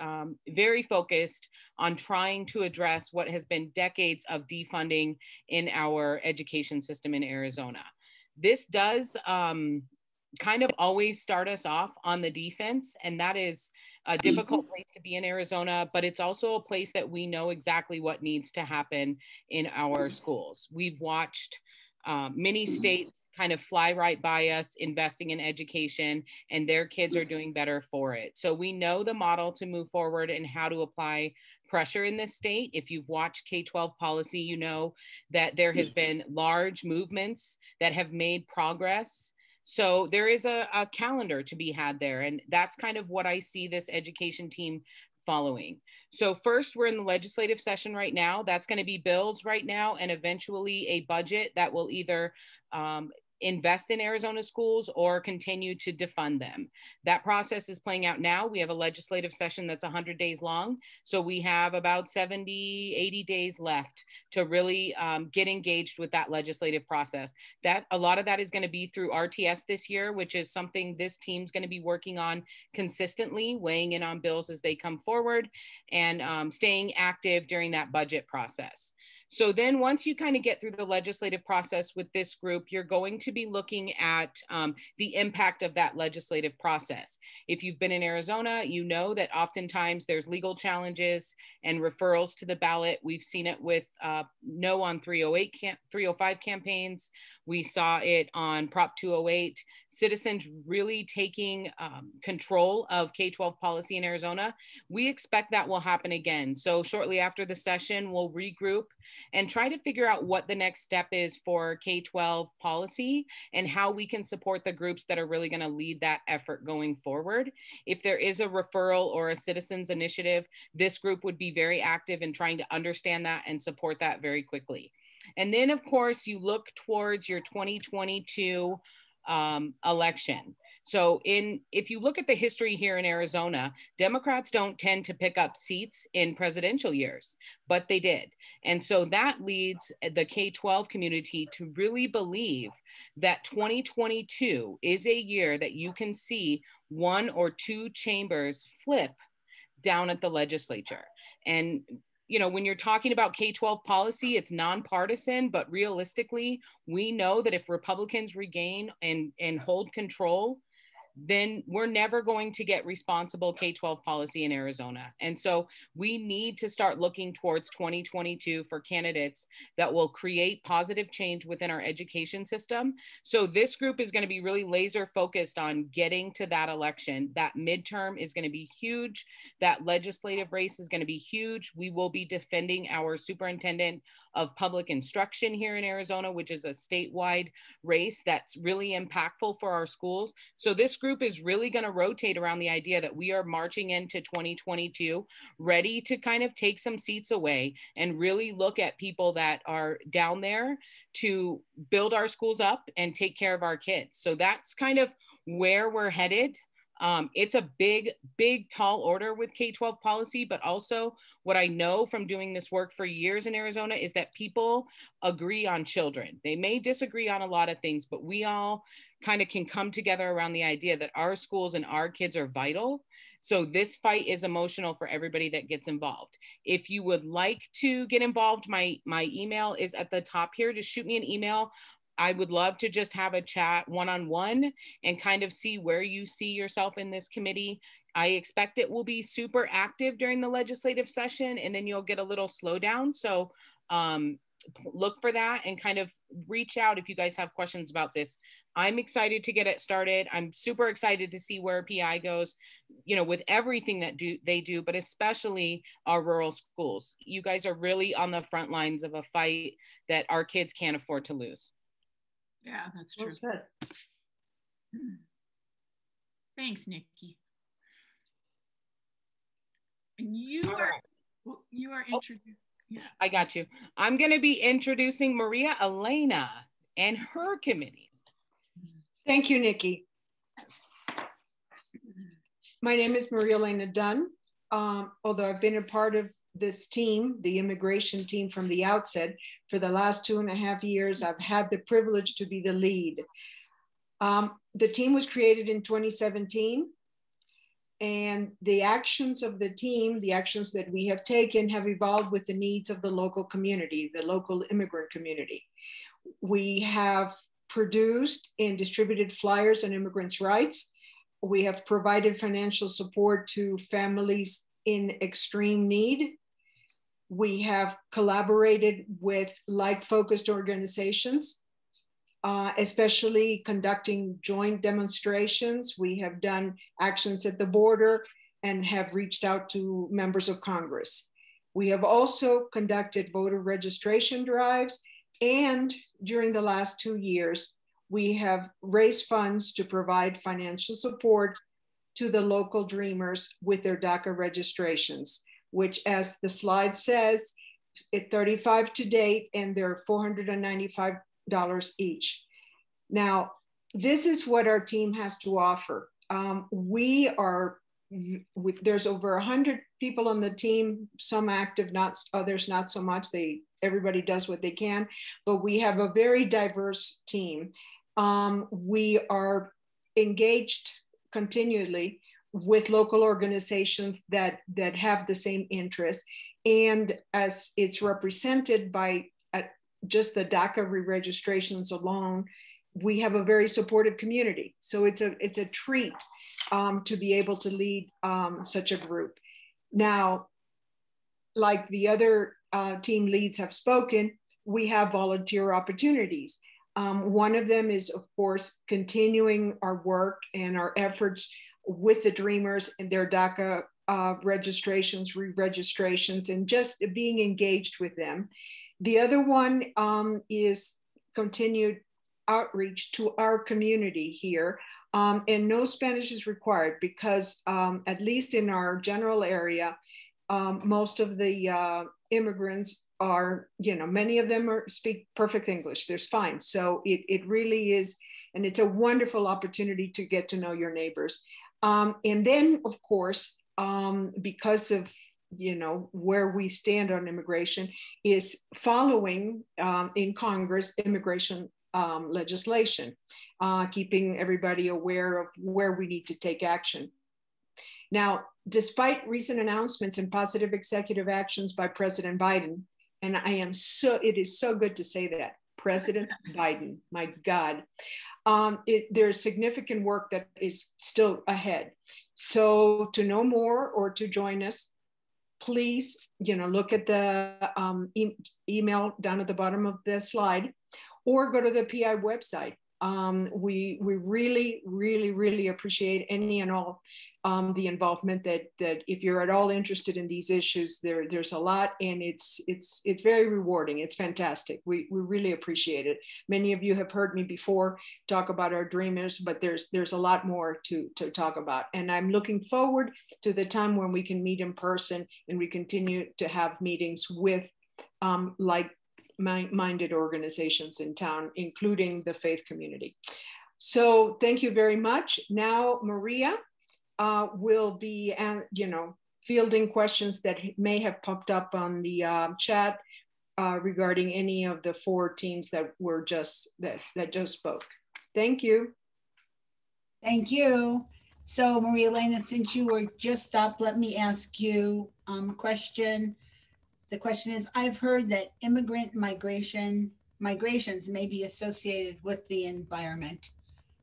very focused on trying to address what has been decades of defunding in our education system in Arizona. This does kind of always start us off on the defense, and that is a difficult place to be in Arizona, but it's also a place that we know exactly what needs to happen in our schools. We've watched many states kind of fly right by us investing in education, and their kids are doing better for it. So we know the model to move forward and how to apply pressure in this state. If you've watched K-12 policy, you know that there has been large movements that have made progress. So there is a calendar to be had there. And that's kind of what I see this education team following. So first, we're in the legislative session right now. That's going to be bills right now, and eventually a budget that will either invest in Arizona schools or continue to defund them. That process is playing out now. We have a legislative session that's 100 days long. So we have about 70, 80 days left to really get engaged with that legislative process. That a lot of that is going to be through RTS this year, which is something this team's going to be working on consistently, weighing in on bills as they come forward and staying active during that budget process. So then once you kind of get through the legislative process with this group, you're going to be looking at the impact of that legislative process. If you've been in Arizona, you know that oftentimes there's legal challenges and referrals to the ballot. We've seen it with No on 305 campaigns. We saw it on Prop 208. Citizens really taking control of K-12 policy in Arizona. We expect that will happen again. So shortly after the session, we'll regroup and try to figure out what the next step is for K-12 policy and how we can support the groups that are really going to lead that effort going forward. If there is a referral or a citizens initiative, this group would be very active in trying to understand that and support that very quickly. And then, of course, you look towards your 2022 election. So if you look at the history here in Arizona, Democrats don't tend to pick up seats in presidential years, but they did. And so that leads the K-12 community to really believe that 2022 is a year that you can see one or two chambers flip down at the legislature. And you know, when you're talking about K-12 policy, it's nonpartisan, but realistically, we know that if Republicans regain and hold control, then we're never going to get responsible K-12 policy in Arizona. And so we need to start looking towards 2022 for candidates that will create positive change within our education system. So this group is going to be really laser focused on getting to that election. That midterm is going to be huge. That legislative race is going to be huge. We will be defending our superintendent of public instruction here in Arizona, which is a statewide race that's really impactful for our schools. So this group group is really going to rotate around the idea that we are marching into 2022 ready to kind of take some seats away and really look at people that are down there to build our schools up and take care of our kids. So that's kind of where we're headed. It's a big, tall order with K-12 policy, but also what I know from doing this work for years in Arizona is that people agree on children. They may disagree on a lot of things, but we all kind of can come together around the idea that our schools and our kids are vital. So this fight is emotional for everybody that gets involved. If you would like to get involved, my email is at the top here. Just shoot me an email. I would love to just have a chat one-on-one and kind of see where you see yourself in this committee. I expect it will be super active during the legislative session, and then you'll get a little slowdown. So look for that and kind of reach out if you guys have questions about this. I'm excited to get it started. I'm super excited to see where PI goes, you know, with everything that they do, but especially our rural schools. You guys are really on the front lines of a fight that our kids can't afford to lose. Yeah, that's true. That's good. Thanks, Nikki. And you are introduced. Yeah. I got you. I'm going to be introducing Maria Lynam and her committee. Thank you, Nikki. My name is Maria Lynam Dunn. Although I've been a part of this team, the immigration team, from the outset, for the last 2.5 years, I've had the privilege to be the lead. The team was created in 2017, and the actions of the team, the actions that we have taken, have evolved with the needs of the local community, the local immigrant community. We have produced and distributed flyers on immigrants' rights. We have provided financial support to families in extreme need. We have collaborated with like-focused organizations, especially conducting joint demonstrations. We have done actions at the border and have reached out to members of Congress. We have also conducted voter registration drives, and during the last 2 years, we have raised funds to provide financial support to the local Dreamers with their DACA registrations, which, as the slide says, at 35 to date, and they're $495 each. Now, this is what our team has to offer. There's over 100 people on the team, some active, others not so much. Everybody does what they can, but we have a very diverse team. We are engaged continually with local organizations that have the same interests. And as it's represented by just the DACA re-registrations alone, we have a very supportive community. So it's a treat to be able to lead such a group. Now, like the other team leads have spoken, we have volunteer opportunities. One of them is, of course, continuing our work and our efforts with the Dreamers and their DACA registrations, re-registrations, and just being engaged with them. The other one is continued outreach to our community here. And no Spanish is required because at least in our general area, most of the immigrants are, many of them speak perfect English. There's fine. So it really is, and it's a wonderful opportunity to get to know your neighbors. And then, of course, because of where we stand on immigration, is following in Congress immigration legislation, keeping everybody aware of where we need to take action. Now, despite recent announcements and positive executive actions by President Biden, and it is so good to say that, President Biden, my God, there's significant work that is still ahead. So to know more or to join us, please, look at the email down at the bottom of the slide, or go to the PI website. We really, really, really appreciate any and all the involvement that if you're at all interested in these issues, there's a lot, and it's very rewarding. It's fantastic. We really appreciate it. Many of you have heard me before talk about our dreamers, but there's a lot more to talk about. And I'm looking forward to the time when we can meet in person and we continue to have meetings with like-minded organizations in town, including the faith community. So thank you very much. Now, Maria will be, fielding questions that may have popped up on the chat regarding any of the 4 teams that were just spoke. Thank you. Thank you. So Maria Lynam, since you were just up, let me ask you a question. The question is, I've heard that immigrant migrations may be associated with the environment.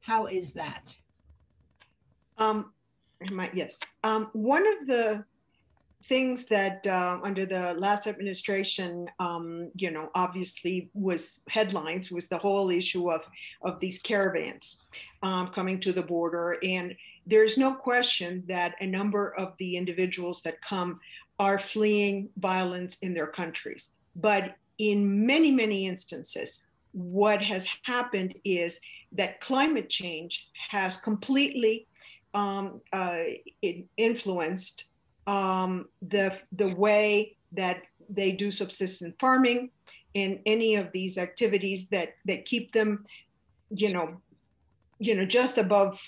How is that? Yes. One of the things that under the last administration, obviously was headlines, was the whole issue of these caravans coming to the border. And there's no question that a number of the individuals that come are fleeing violence in their countries. But in many, many instances, what has happened is that climate change has completely influenced the way that they do subsistence farming and any of these activities that keep them, just above,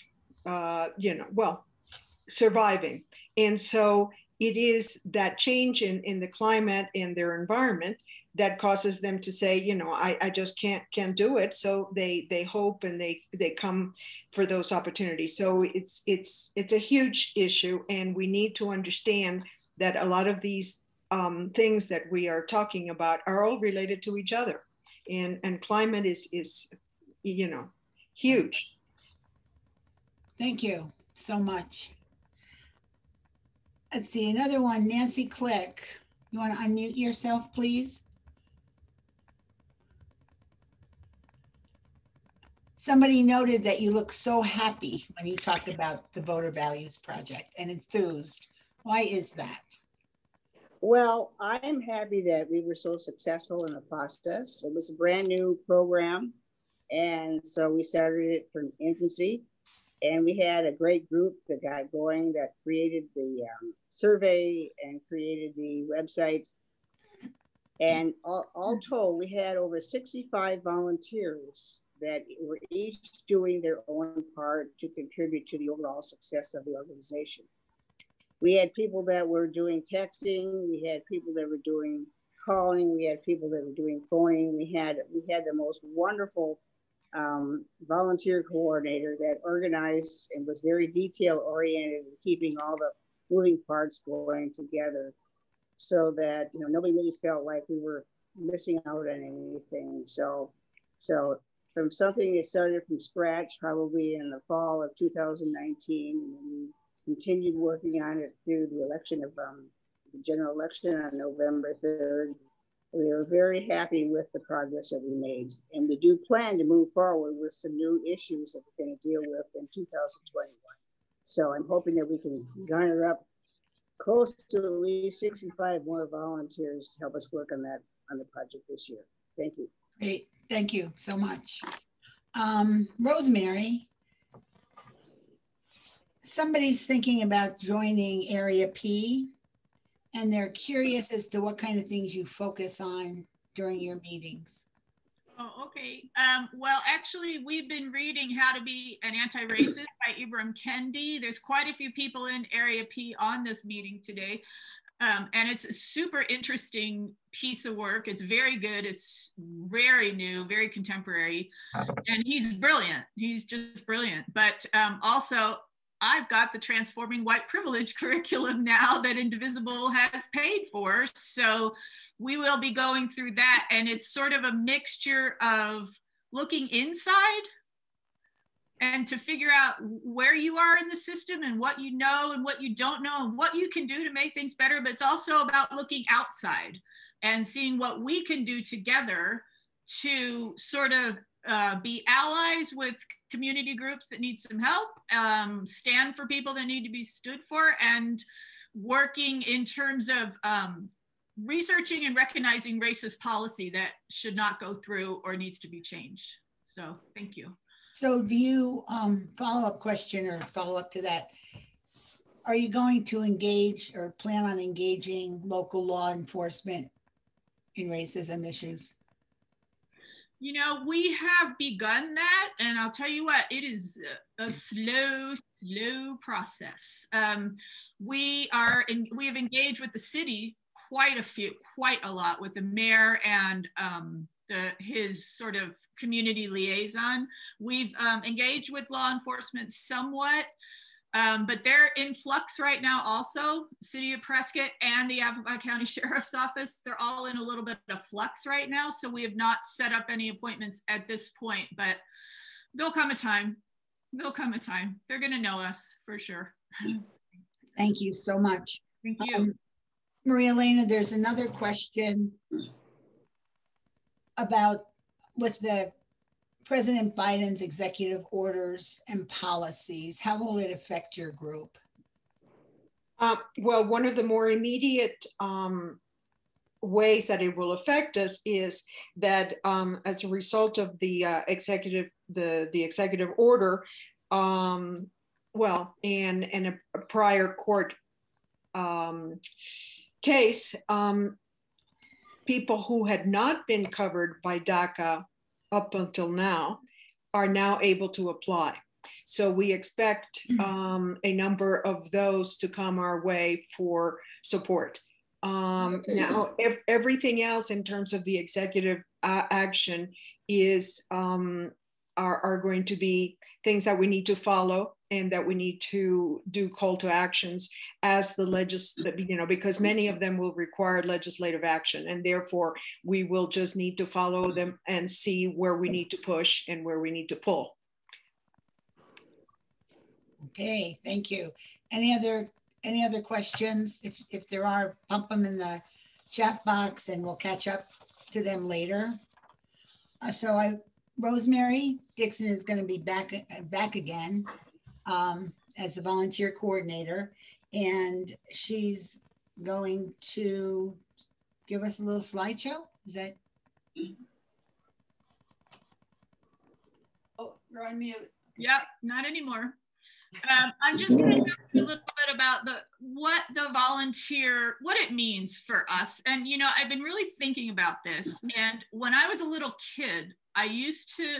surviving. And so it is that change in the climate and their environment that causes them to say, I just can't do it. So they hope and they come for those opportunities. So it's a huge issue, and we need to understand that a lot of these things that we are talking about are all related to each other, and climate is huge. Thank you so much. Let's see, another one, Nancy Click. You want to unmute yourself, please? Somebody noted that you look so happy when you talk about the Voter Values Project and enthused. Why is that? Well, I'm happy that we were so successful in the process. It was a brand new program. And so we started it from infancy. And we had a great group that got going, that created the survey and created the website. And all told, we had over 65 volunteers that were each doing their own part to contribute to the overall success of the organization. We had people that were doing texting, we had people that were doing calling, we had people that were doing phoning. We had the most wonderful volunteer coordinator that organized and was very detail oriented in keeping all the moving parts going together, so that nobody really felt like we were missing out on anything. So from something that started from scratch, probably in the fall of 2019, and we continued working on it through the election of the general election on November 3rd. We are very happy with the progress that we made. And we do plan to move forward with some new issues that we're going to deal with in 2021. So I'm hoping that we can garner up close to at least 65 more volunteers to help us work on the project this year. Thank you. Great, thank you so much. Rosemary, somebody's thinking about joining Area P, and they're curious as to what kind of things you focus on during your meetings. Oh, okay. Well, actually, we've been reading How to Be an Anti-Racist by Ibram Kendi. There's quite a few people in Area P on this meeting today. And it's a super interesting piece of work. It's very good. It's very new, very contemporary. And he's brilliant. He's just brilliant. But also, I've got the Transforming White Privilege curriculum now that Indivisible has paid for. So we will be going through that. And it's sort of a mixture of looking inside and to figure out where you are in the system and what you know and what you don't know and what you can do to make things better. But it's also about looking outside and seeing what we can do together to sort of be allies with community groups that need some help, stand for people that need to be stood for, and working in terms of researching and recognizing racist policy that should not go through or needs to be changed. So thank you. So do you, follow-up question or follow-up to that, are you going to engage or plan on engaging local law enforcement in racism issues? You know, we have begun that, and I'll tell you what, it is a slow process. We have engaged with the city quite a lot, with the mayor and his sort of community liaison. We've engaged with law enforcement somewhat, but they're in flux right now also. City of Prescott and the Yavapai County Sheriff's Office, they're all in a little bit of flux right now. So we have not set up any appointments at this point, but there'll come a time. There'll come a time. They're gonna know us for sure. Thank you so much. Thank you. Maria Lynam, there's another question about with the President Biden's executive orders and policies, how will it affect your group? Well, one of the more immediate ways that it will affect us is that as a result of the executive order, well, in a prior court case, people who had not been covered by DACA up until now are now able to apply. So we expect a number of those to come our way for support. Now, everything else in terms of the executive action is are going to be things that we need to follow and that we need to do call to actions as the because many of them will require legislative action, and therefore we will just need to follow them and see where we need to push and where we need to pull. Okay, thank you. Any other questions? If there are, pump them in the chat box and we'll catch up to them later. Rosemary Dixon is going to be back again as the volunteer coordinator, and she's going to give us a little slideshow. Is that? Oh, you're on mute. Yep, not anymore. I'm just going to talk a little bit about what it means for us. And, you know, I've been really thinking about this. And when I was a little kid, I used to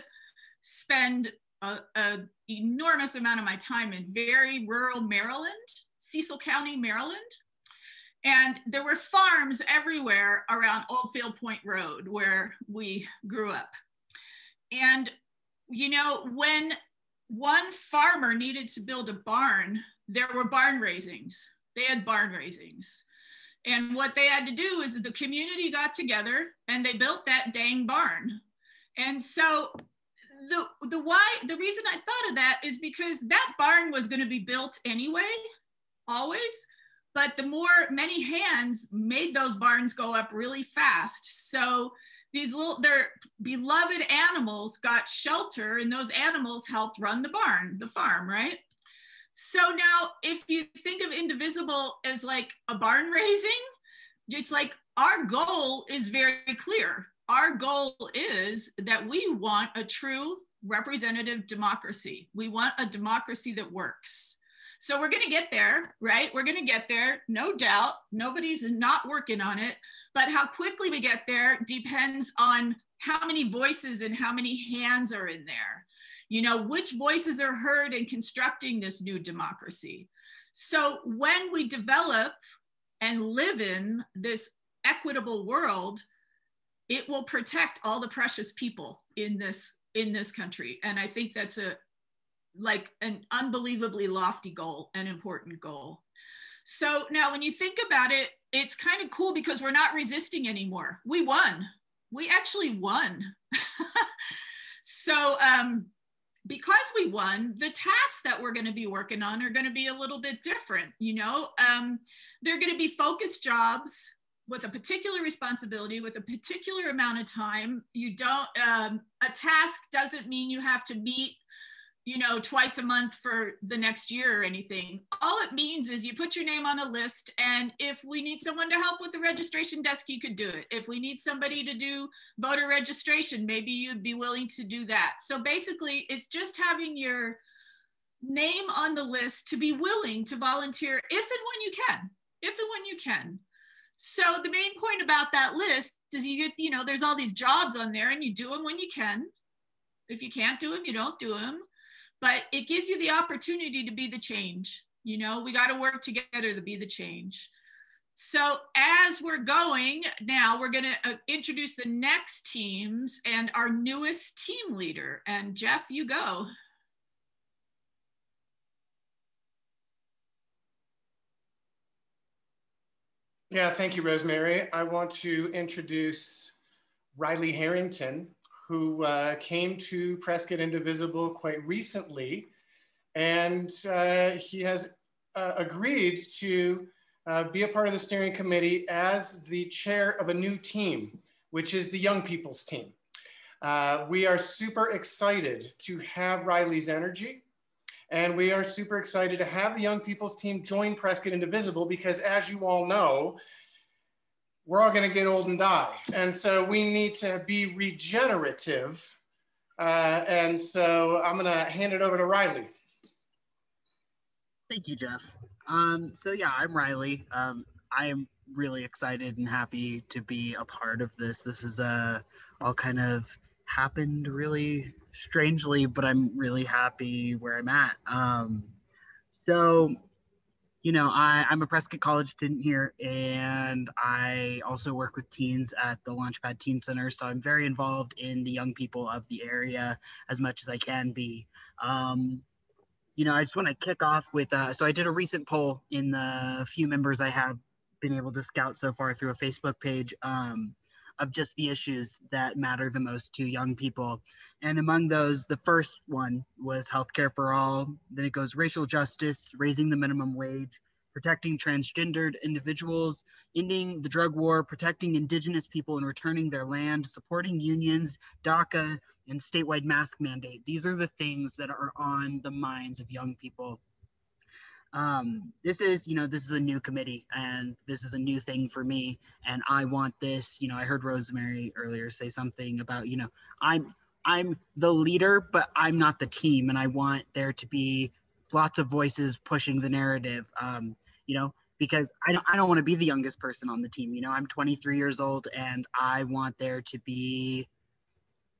spend an enormous amount of my time in very rural Maryland, Cecil County, Maryland. And there were farms everywhere around Oldfield Point Road where we grew up. And, you know, when one farmer needed to build a barn, there were barn raisings. They had barn raisings. And what they had to do is the community got together and they built that dang barn. And so the reason I thought of that is because that barn was going to be built anyway, always. But many hands made those barns go up really fast. So their beloved animals got shelter, and those animals helped run the farm, right? So now if you think of Indivisible as like a barn raising, it's like our goal is very clear. Our goal is that we want a true representative democracy. We want a democracy that works. So we're going to get there, right? We're going to get there, no doubt. Nobody's not working on it. But how quickly we get there depends on how many voices and how many hands are in there. You know, which voices are heard in constructing this new democracy. So when we develop and live in this equitable world, it will protect all the precious people in this country. And I think that's an unbelievably lofty goal, an important goal. So now when you think about it, it's kind of cool because we're not resisting anymore. We won. We actually won. So because we won, the tasks that we're going to be working on are going to be a little bit different. You know, they're going to be focused jobs. with a particular responsibility, with a particular amount of time. You don't, a task doesn't mean you have to meet, you know, twice a month for the next year or anything. All it means is you put your name on a list, and if we need someone to help with the registration desk, you could do it. If we need somebody to do voter registration, maybe you'd be willing to do that. So basically, it's just having your name on the list to be willing to volunteer if and when you can, if and when you can. So the main point about that list is you get, you know, there's all these jobs on there and you do them when you can. If you can't do them, you don't do them. But it gives you the opportunity to be the change. You know, we got to work together to be the change. So as we're going now, we're going to introduce the next teams and our newest team leader. And Jeff, you go. Yeah, thank you, Rosemary. I want to introduce Riley Harrington, who came to Prescott Indivisible quite recently, and he has agreed to be a part of the steering committee as the chair of a new team, which is the Young People's Team. We are super excited to have Riley's energy, and we are super excited to have the Young People's Team join Prescott Indivisible because, as you all know, we're all going to get old and die. And so we need to be regenerative. And so I'm going to hand it over to Riley. Thank you, Jeff. So yeah, I'm Riley. I am really excited and happy to be a part of this. This is all kind of happened really strangely, but I'm really happy where I'm at. So, you know, I'm a Prescott College student here, and I also work with teens at the Launchpad Teen Center. So I'm very involved in the young people of the area as much as I can be. You know, I just want to kick off with, so I did a recent poll in the few members I have been able to scout so far through a Facebook page of just the issues that matter the most to young people. And among those, the first one was healthcare for all. Then it goes racial justice, raising the minimum wage, protecting transgendered individuals, ending the drug war, protecting Indigenous people and returning their land, supporting unions, DACA, and statewide mask mandate. These are the things that are on the minds of young people. This is a new committee, and this is a new thing for me. And I want this, you know, I heard Rosemary earlier say something about, you know, I'm the leader, but I'm not the team. And I want there to be lots of voices pushing the narrative, you know, because I don't want to be the youngest person on the team. You know, I'm 23 years old, and I want there to be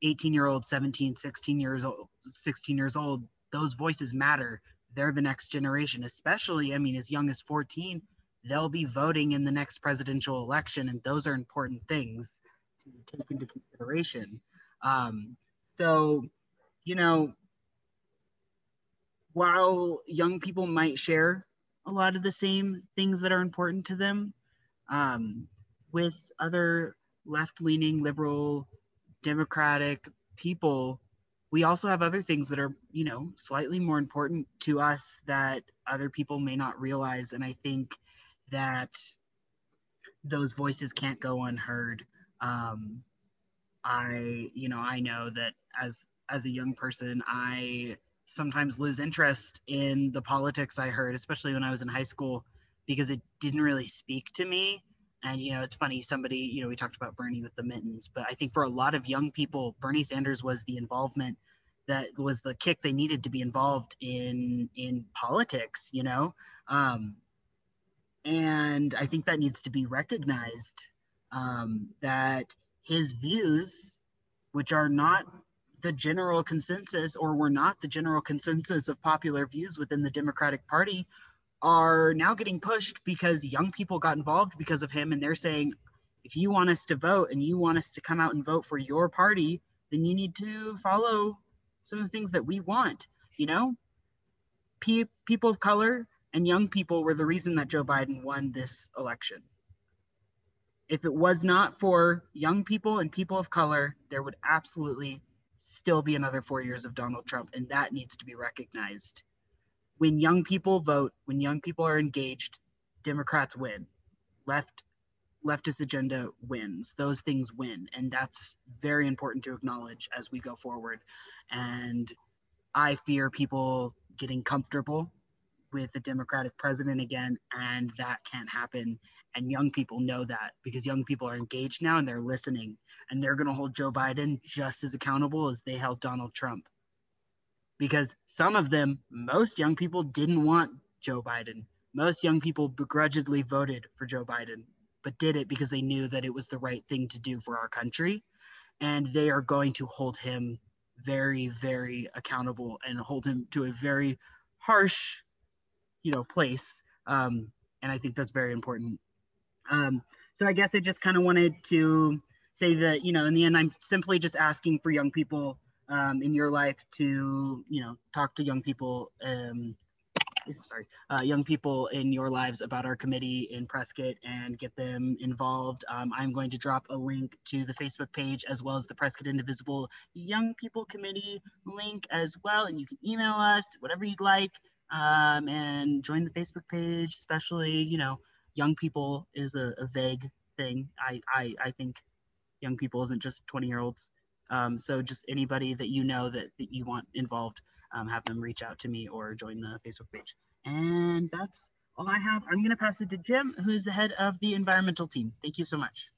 18-year-olds, 17, 16 years old. Those voices matter. They're the next generation, especially, I mean, as young as 14, they'll be voting in the next presidential election. And those are important things to take into consideration. So, you know, while young people might share a lot of the same things that are important to them, with other left-leaning, liberal, democratic people, we also have other things that are, you know, slightly more important to us that other people may not realize. And I think that those voices can't go unheard. I know that as a young person, I sometimes lose interest in the politics I heard, especially when I was in high school, because it didn't really speak to me. And, you know, it's funny, somebody, you know, we talked about Bernie with the mittens, but I think for a lot of young people, Bernie Sanders was the involvement that was the kick they needed to be involved in politics, you know? And I think that needs to be recognized, that his views, which are not the general consensus, or were not the general consensus of popular views within the Democratic Party, are now getting pushed because young people got involved because of him. And they're saying, if you want us to vote and you want us to come out and vote for your party, then you need to follow some of the things that we want. You know, people of color and young people were the reason that Joe Biden won this election. If it was not for young people and people of color, there would absolutely still be another 4 years of Donald Trump, and that needs to be recognized. When young people vote, when young people are engaged, Democrats win. Left leftist agenda wins. Those things win. And that's very important to acknowledge as we go forward. And I fear people getting comfortable with a Democratic president again, and that can't happen. And young people know that, because young people are engaged now and they're listening, and they're going to hold Joe Biden just as accountable as they held Donald Trump. Because some of them, most young people didn't want Joe Biden. Most young people begrudgingly voted for Joe Biden, but did it because they knew that it was the right thing to do for our country. And they are going to hold him very, very accountable and hold him to a very harsh, place. And I think that's very important. So I guess I just kind of wanted to say that, in the end, I'm simply just asking for young people in your life to, talk to young people, young people in your lives about our committee in Prescott and get them involved. I'm going to drop a link to the Facebook page as well as the Prescott Indivisible Young People Committee link as well. And you can email us, whatever you'd like, and join the Facebook page, especially, young people is a vague thing. I think young people isn't just 20-year-olds. So just anybody that that you want involved, have them reach out to me or join the Facebook page. And that's all I have. I'm going to pass it to Jim, who's the head of the environmental team. Thank you so much.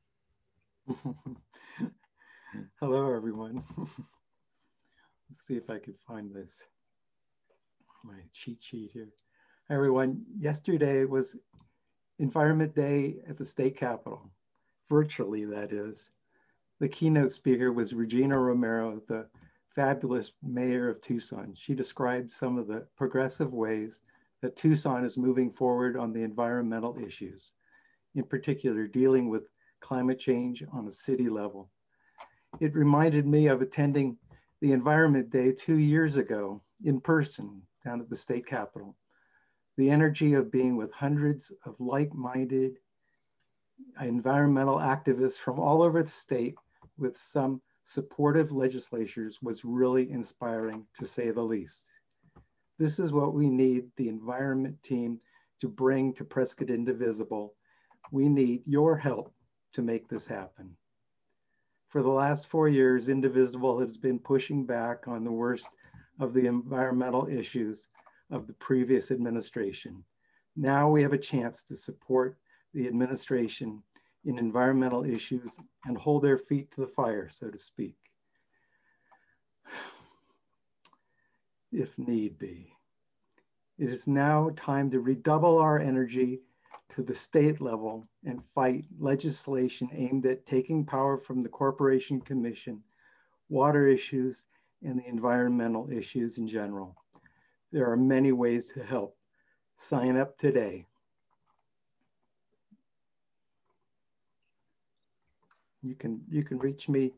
Hello, everyone. Let's see if I can find my cheat sheet here. Hi, everyone. Yesterday was Environment Day at the state capitol, virtually, that is. The keynote speaker was Regina Romero, the fabulous mayor of Tucson. She described some of the progressive ways that Tucson is moving forward on the environmental issues, in particular dealing with climate change on a city level. It reminded me of attending the Environment Day 2 years ago in person down at the state capitol. The energy of being with hundreds of like-minded environmental activists from all over the state with some supportive legislatures was really inspiring, to say the least. This is what we need the environment team to bring to Prescott Indivisible. We need your help to make this happen. For the last 4 years, Indivisible has been pushing back on the worst of the environmental issues of the previous administration. Now we have a chance to support the administration in environmental issues and hold their feet to the fire, so to speak, if need be. It is now time to redouble our energy to the state level and fight legislation aimed at taking power from the Corporation Commission, water issues, and the environmental issues in general. There are many ways to help. Sign up today. You can reach me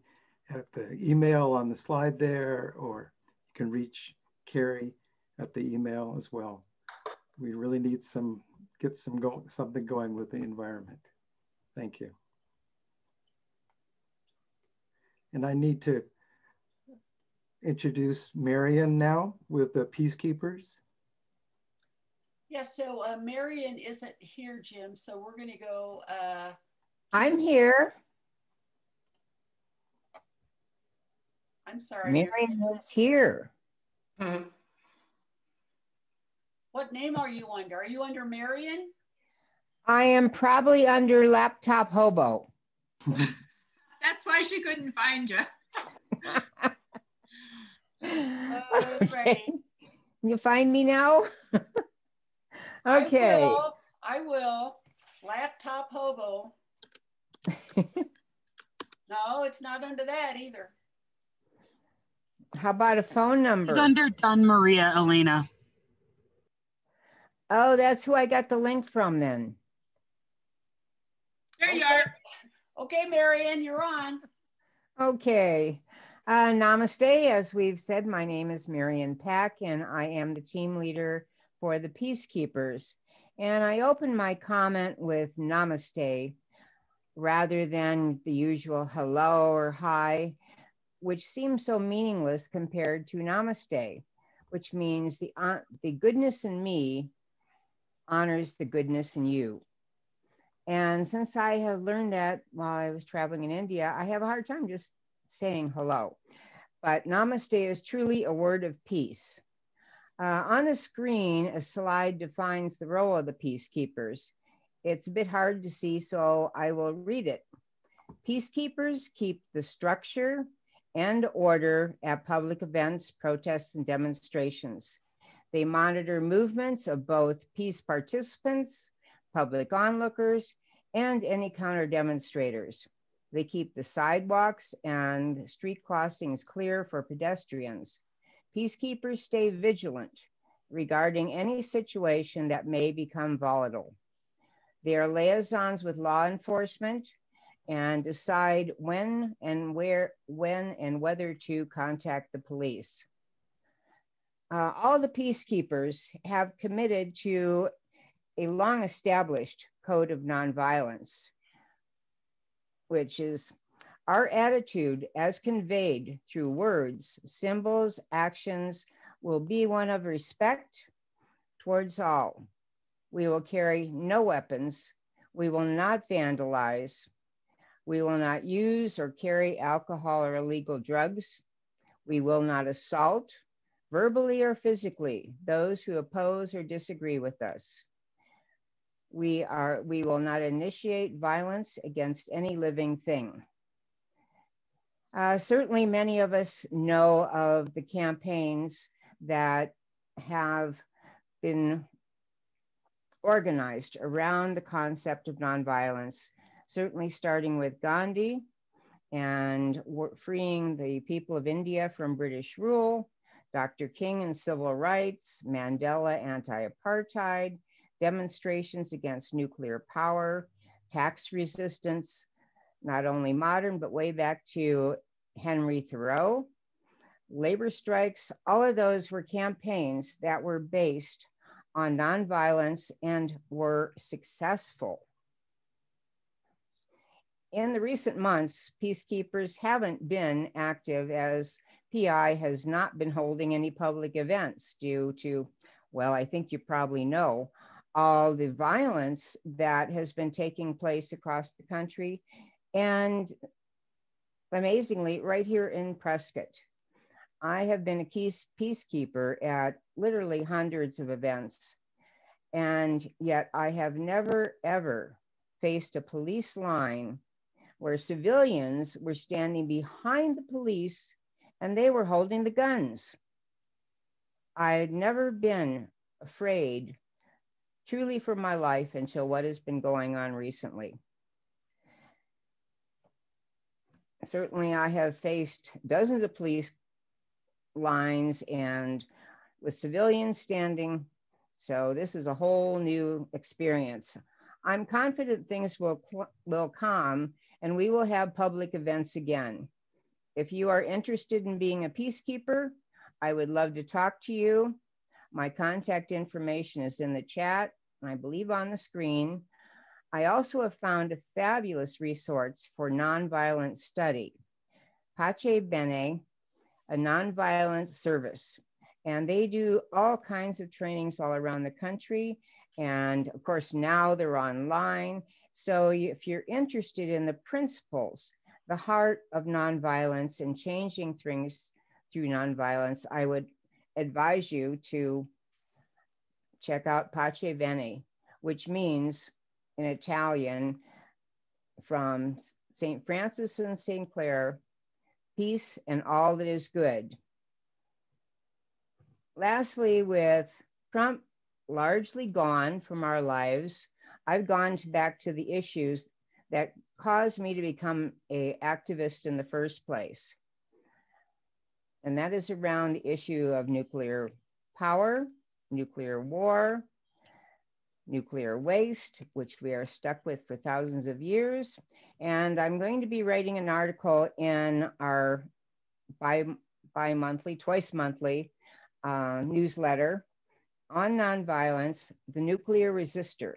at the email on the slide there, or you can reach Carrie at the email as well. We really need something going with the environment. Thank you. And I need to introduce Marion now with the Peacekeepers. Yeah, so Marion isn't here, Jim, so we're gonna go. I'm here. I'm sorry. Marion was here. What name are you under? Are you under Marion? I am probably under Laptop Hobo. That's why she couldn't find you. Okay. You find me now? Okay. I will. Laptop Hobo. No, it's not under that either. How about a phone number? It's under Dun Maria Elena. Oh, that's who I got the link from then. There you are. Okay, Marion, you're on. Okay. Namaste. As we've said, my name is Marion Pack, and I am the team leader for the Peacekeepers. And I open my comment with namaste rather than the usual hello or hi, which seems so meaningless compared to namaste, which means the goodness in me honors the goodness in you. And since I have learned that while I was traveling in India, I have a hard time just saying hello. But namaste is truly a word of peace. On the screen, a slide defines the role of the peacekeepers. It's a bit hard to see, so I will read it. Peacekeepers keep the structure and order at public events, protests, and demonstrations. They monitor movements of both peace participants, public onlookers, and any counter demonstrators. They keep the sidewalks and street crossings clear for pedestrians. Peacekeepers stay vigilant regarding any situation that may become volatile. They are liaisons with law enforcement and decide when and whether to contact the police. All the peacekeepers have committed to a long-established code of nonviolence, which is our attitude as conveyed through words, symbols, actions will be one of respect towards all. We will carry no weapons. We will not vandalize. We will not use or carry alcohol or illegal drugs. We will not assault, verbally or physically, those who oppose or disagree with us. We will not initiate violence against any living thing. Certainly many of us know of the campaigns that have been organized around the concept of nonviolence, certainly starting with Gandhi and freeing the people of India from British rule, Dr. King and civil rights, Mandela anti-apartheid, demonstrations against nuclear power, tax resistance, not only modern, but way back to Henry Thoreau, labor strikes. All of those were campaigns that were based on nonviolence and were successful. In the recent months, peacekeepers haven't been active as PI has not been holding any public events due to, well, I think you probably know, all the violence that has been taking place across the country. And amazingly, right here in Prescott, I have been a peacekeeper at literally hundreds of events. And yet I have never, ever faced a police line where civilians were standing behind the police and they were holding the guns. I had never been afraid truly for my life until what has been going on recently. Certainly I have faced dozens of police lines and with civilians standing. So this is a whole new experience. I'm confident things will calm and we will have public events again. If you are interested in being a peacekeeper, I would love to talk to you. My contact information is in the chat, and I believe on the screen. I also have found a fabulous resource for nonviolent study, Pace Bene, a nonviolent service. And they do all kinds of trainings all around the country. And of course, now they're online. So if you're interested in the principles, the heart of nonviolence and changing things through nonviolence, I would advise you to check out Pace Bene, which means in Italian from St. Francis and St. Clare, peace and all that is good. Lastly, with Trump largely gone from our lives, I've gone back to the issues that caused me to become an activist in the first place. And that is around the issue of nuclear power, nuclear war, nuclear waste, which we are stuck with for thousands of years. And I'm going to be writing an article in our bi-monthly, twice monthly newsletter on nonviolence, the nuclear resistor.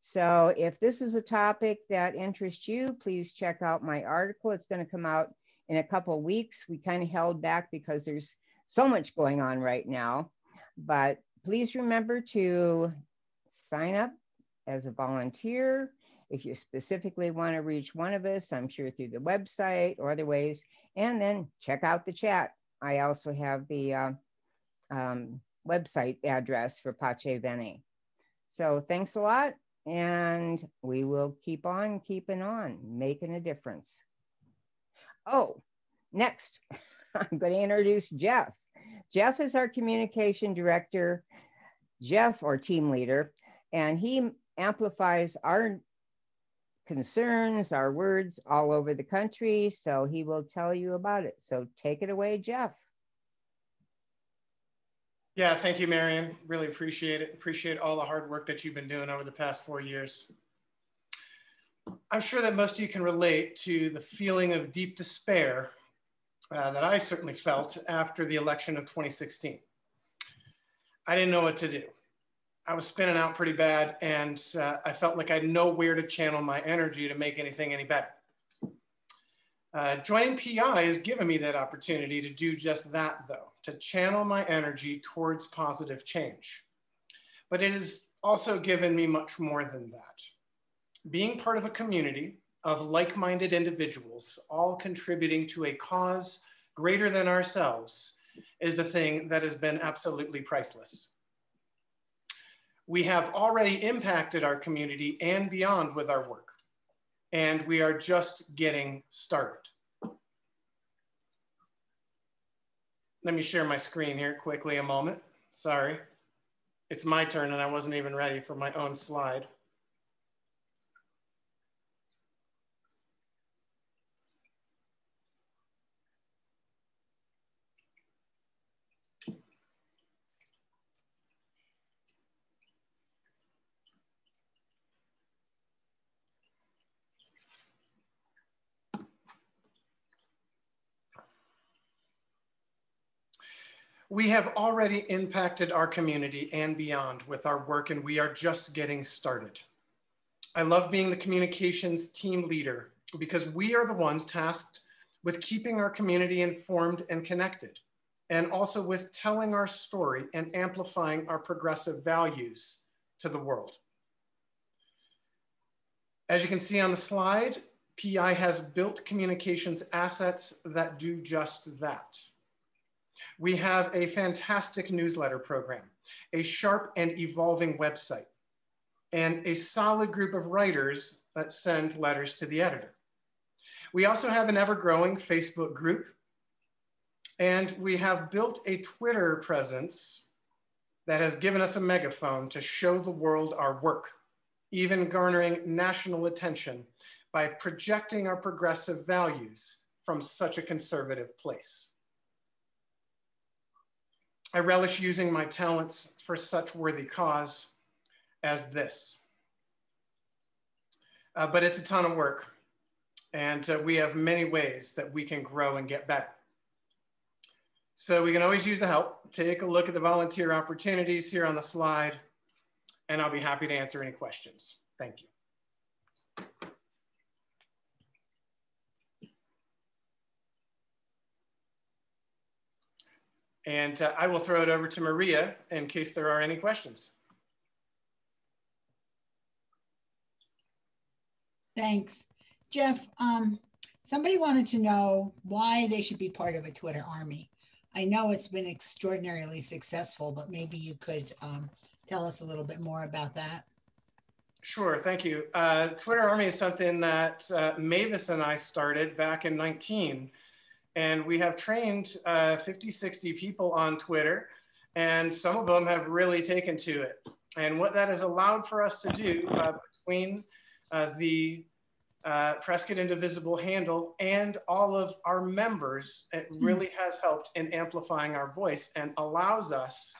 So if this is a topic that interests you, please check out my article. It's going to come out in a couple of weeks. We kind of held back because there's so much going on right now, but please remember to sign up as a volunteer If you specifically want to reach one of us, I'm sure through the website or other ways, and then check out the chat. I also have the website address for Pace Veni. So thanks a lot, and we will keep on keeping on, making a difference. Oh, next, I'm going to introduce Jeff. Jeff is our communication director, Jeff, or team leader, and he amplifies our concerns, our words all over the country. So he will tell you about it. So take it away, Jeff. Yeah, thank you, Marion. Really appreciate it. Appreciate all the hard work that you've been doing over the past 4 years. I'm sure that most of you can relate to the feeling of deep despair that I certainly felt after the election of 2016. I didn't know what to do. I was spinning out pretty bad, and I felt like I had nowhere to channel my energy to make anything any better. Joining PI has given me that opportunity to do just that, though, to channel my energy towards positive change. But it has also given me much more than that. Being part of a community of like-minded individuals, all contributing to a cause greater than ourselves, is the thing that has been absolutely priceless. We have already impacted our community and beyond with our work, and we are just getting started. Let me share my screen here quickly a moment. Sorry, it's my turn and I wasn't even ready for my own slide. We have already impacted our community and beyond with our work, and we are just getting started. I love being the communications team leader because we are the ones tasked with keeping our community informed and connected, and also with telling our story and amplifying our progressive values to the world. As you can see on the slide, PI has built communications assets that do just that. We have a fantastic newsletter program, a sharp and evolving website, and a solid group of writers that send letters to the editor. We also have an ever-growing Facebook group, and we have built a Twitter presence that has given us a megaphone to show the world our work, even garnering national attention by projecting our progressive values from such a conservative place. I relish using my talents for such worthy cause as this. But it's a ton of work, and we have many ways that we can grow and get better. So we can always use the help. Take a look at the volunteer opportunities here on the slide, and I'll be happy to answer any questions. Thank you. And I will throw it over to Maria in case there are any questions. Thanks. Jeff, somebody wanted to know why they should be part of a Twitter army. I know it's been extraordinarily successful, but maybe you could tell us a little bit more about that. Sure, thank you. Twitter Army is something that Mavis and I started back in 2019. And we have trained 50, 60 people on Twitter, and some of them have really taken to it. And what that has allowed for us to do between the Prescott Indivisible handle and all of our members, it really has helped in amplifying our voice and allows us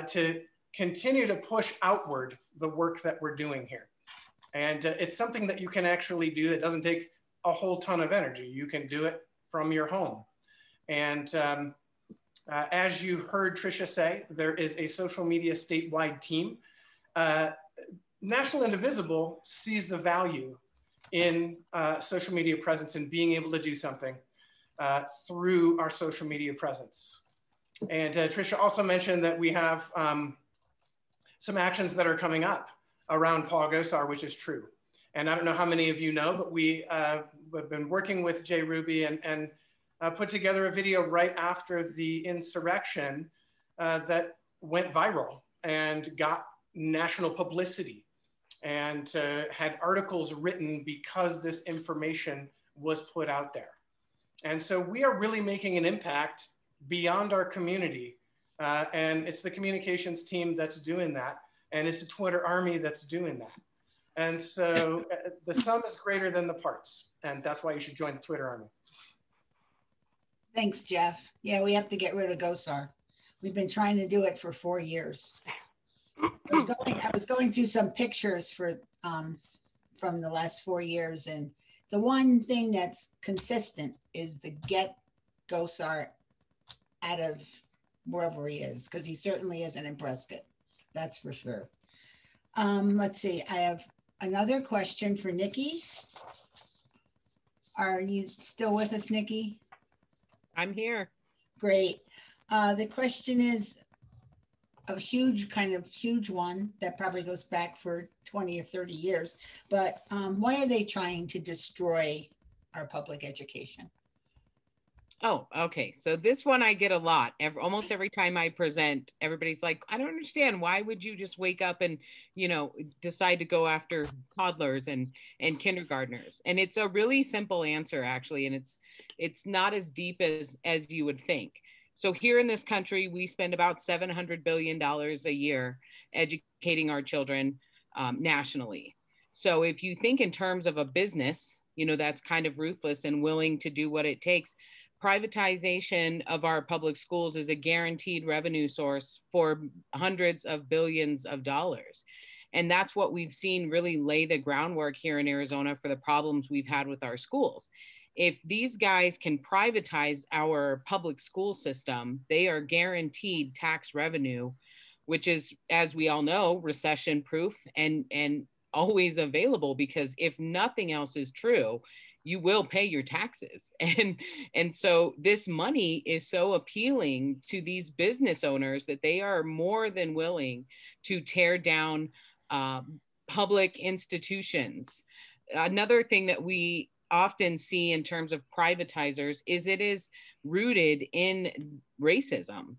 to continue to push outward the work that we're doing here. And it's something that you can actually do. It doesn't take a whole ton of energy. You can do it from your home. And as you heard Tricia say, there is a social media statewide team. National Indivisible sees the value in social media presence and being able to do something through our social media presence. And Tricia also mentioned that we have some actions that are coming up around Paul Gosar, which is true. And I don't know how many of you know, but we have been working with Jay Ruby and put together a video right after the insurrection that went viral and got national publicity and had articles written because this information was put out there. And so we are really making an impact beyond our community. And it's the communications team that's doing that. And it's the Twitter army that's doing that. And so the sum is greater than the parts. And that's why you should join the Twitter army. Thanks, Jeff. Yeah, we have to get rid of GOSAR. We've been trying to do it for 4 years. I was going through some pictures from the last 4 years, and the one thing that's consistent is the get GOSAR out of wherever he is, because he certainly isn't in Prescott. That's for sure. Let's see, I have another question for Nikki. Are you still with us, Nikki? I'm here. Great. The question is a huge one that probably goes back for 20 or 30 years, but why are they trying to destroy our public education? Oh, okay. So this one I get a lot. Almost every time I present, everybody's like, I don't understand. Why would you just wake up and, decide to go after toddlers and kindergartners? And it's a really simple answer, actually. And it's not as deep as you would think. So here in this country, we spend about $700 billion a year educating our children nationally. So if you think in terms of a business, that's kind of ruthless and willing to do what it takes, privatization of our public schools is a guaranteed revenue source for hundreds of billions of dollars. And that's what we've seen really lay the groundwork here in Arizona for the problems we've had with our schools. If these guys can privatize our public school system, they are guaranteed tax revenue, which is, as we all know, recession proof and always available, because if nothing else is true, you will pay your taxes. And so this money is so appealing to these business owners that they are more than willing to tear down public institutions. Another thing that we often see in terms of privatizers is it is rooted in racism.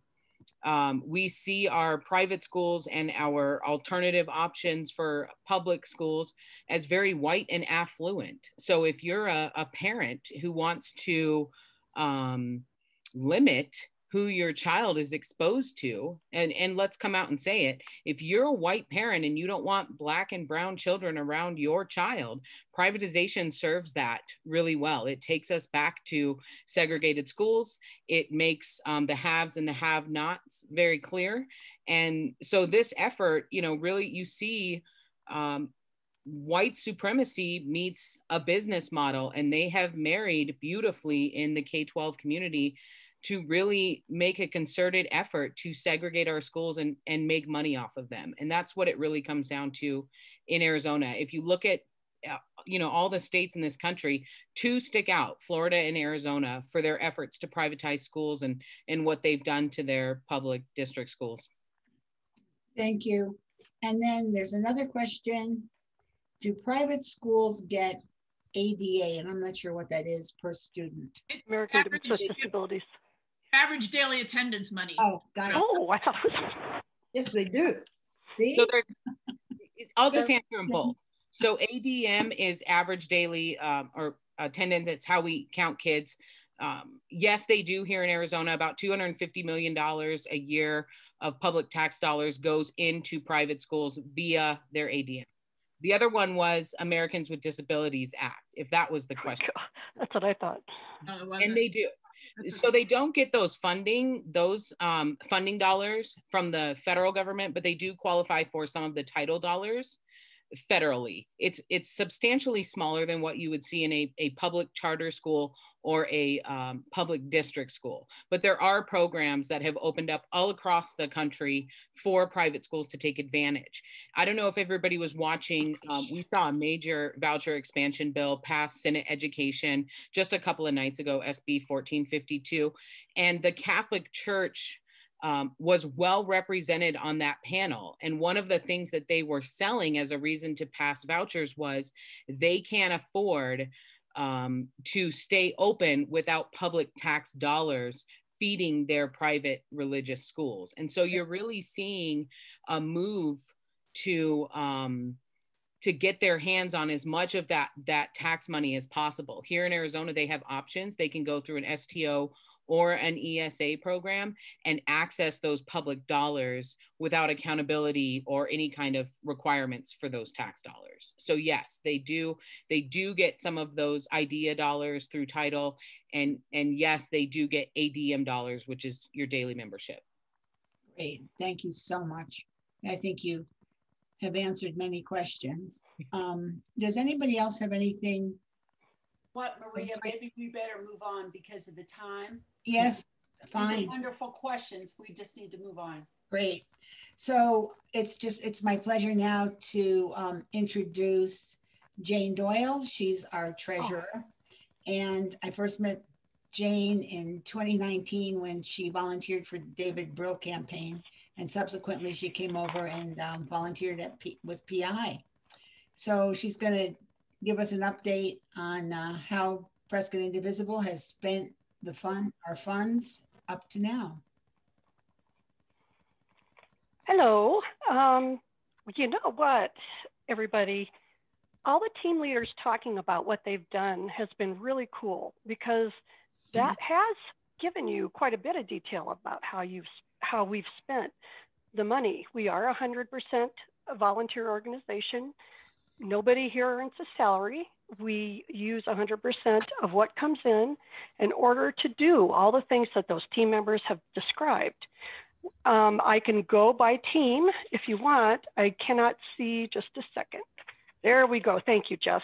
We see our private schools and our alternative options for public schools as very white and affluent. So if you're a parent who wants to limit who your child is exposed to, and let's come out and say it, if you're a white parent and you don't want Black and brown children around your child, privatization serves that really well. It takes us back to segregated schools. It makes the haves and the have-nots very clear. And so this effort, really you see white supremacy meets a business model, and they have married beautifully in the K-12 community to really make a concerted effort to segregate our schools and make money off of them. And that's what it really comes down to in Arizona. If you look at, all the states in this country, two stick out, Florida and Arizona, for their efforts to privatize schools and what they've done to their public district schools. Thank you. And then there's another question. Do private schools get ADA? And I'm not sure what that is per student. American with Disabilities. Average daily attendance money. Oh, got it. Oh, I thought it was. Yes, they do. See? So I'll just answer them both. So ADM is average daily or attendance. It's how we count kids. Yes, they do here in Arizona. About $250 million a year of public tax dollars goes into private schools via their ADM. The other one was Americans with Disabilities Act, if that was the question. That's what I thought. No, and they do. So they don't get those funding dollars from the federal government, but they do qualify for some of the title dollars federally. It's substantially smaller than what you would see in a public charter school or a public district school. But there are programs that have opened up all across the country for private schools to take advantage. I don't know if everybody was watching, we saw a major voucher expansion bill pass Senate Education just a couple of nights ago, SB 1452. And the Catholic Church was well represented on that panel. And one of the things that they were selling as a reason to pass vouchers was they can't afford to stay open without public tax dollars feeding their private religious schools. And so you're really seeing a move to get their hands on as much of that tax money as possible. Here in Arizona, they have options. They can go through an STO or an ESA program and access those public dollars without accountability or any kind of requirements for those tax dollars. So yes, they do get some of those IDEA dollars through title, and yes, they do get ADM dollars, which is your daily membership. Great, thank you so much. I think you have answered many questions. Does anybody else have anything? What, Maria, maybe we better move on because of the time. Yes, fine. These are wonderful questions. We just need to move on. Great. So it's my pleasure now to introduce Jane Doyle. She's our treasurer. Oh. And I first met Jane in 2019 when she volunteered for the David Brill campaign. And subsequently she came over and volunteered with PI. So she's gonna give us an update on how Prescott Indivisible has spent our funds up to now. Hello. You know what, everybody? All the team leaders talking about what they've done has been really cool, because that has given you quite a bit of detail about how we've spent the money. We are 100% a volunteer organization. Nobody here earns a salary. We use 100% of what comes in order to do all the things that those team members have described. I can go by team if you want. I cannot see, just a second. There we go. Thank you, Jeff.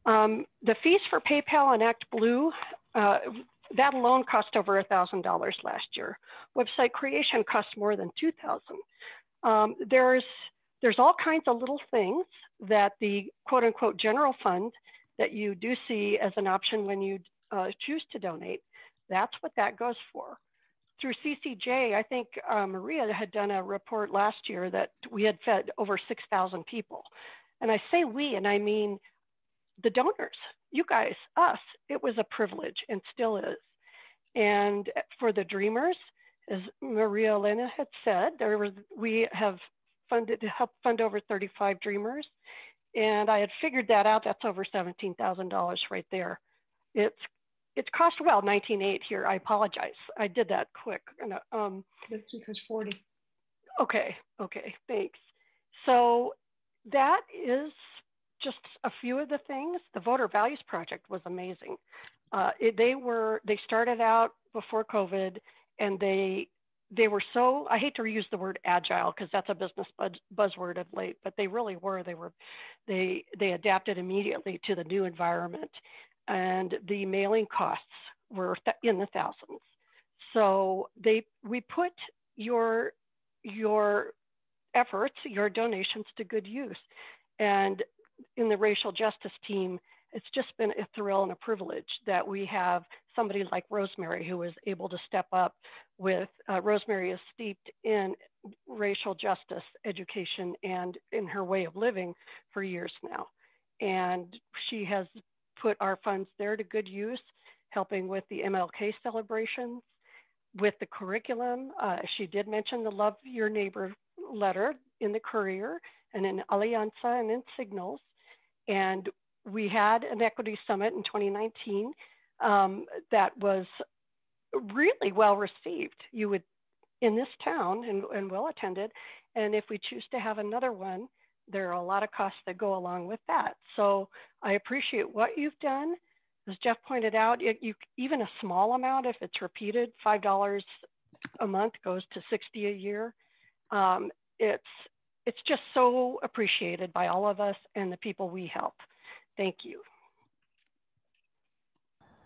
The fees for PayPal and ActBlue, that alone cost over $1,000 last year. Website creation costs more than $2,000. There's all kinds of little things that the quote unquote general fund that you do see as an option when you choose to donate, that's what that goes for. Through CCJ, I think Maria had done a report last year that we had fed over 6,000 people. And I say we, and I mean the donors, you guys, us. It was a privilege and still is. And for the dreamers, as Maria Lynam had said, we have helped fund over 35 dreamers. And I had figured that out. That's over $17,000 right there. It's cost, well, $19,800 here. I apologize. I did that quick. That's because 40. Okay, thanks. So that is just a few of the things. The Voter Values Project was amazing. They started out before COVID, and they were so, I hate to use the word agile because that's a business buzzword of late, but they really were. They adapted immediately to the new environment, and the mailing costs were in the thousands. So we put your efforts, your donations to good use. And in the racial justice team, it's just been a thrill and a privilege that we have somebody like Rosemary who is able to step up with, Rosemary is steeped in racial justice education and in her way of living for years now. And she has put our funds there to good use, helping with the MLK celebrations, with the curriculum. She did mention the Love Your Neighbor letter in the Courier and in Alianza and in Signals. And we had an equity summit in 2019 that was really well received. You would, in this town, and well attended. And if we choose to have another one, there are a lot of costs that go along with that. So I appreciate what you've done. As Jeff pointed out, even a small amount, if it's repeated, $5 a month goes to $60 a year. It's just so appreciated by all of us and the people we help. Thank you.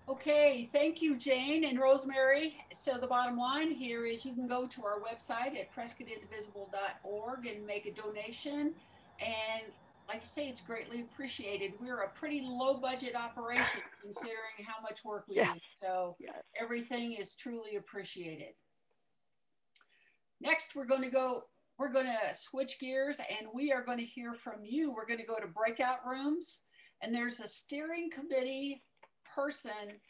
Okay, thank you, Jane and Rosemary. So the bottom line here is you can go to our website at prescottindivisible.org and make a donation. And like I say, it's greatly appreciated. We're a pretty low budget operation considering how much work we do. So everything is truly appreciated. Next, we're going to switch gears and we are going to hear from you. We're going to go to breakout rooms, and there's a steering committee person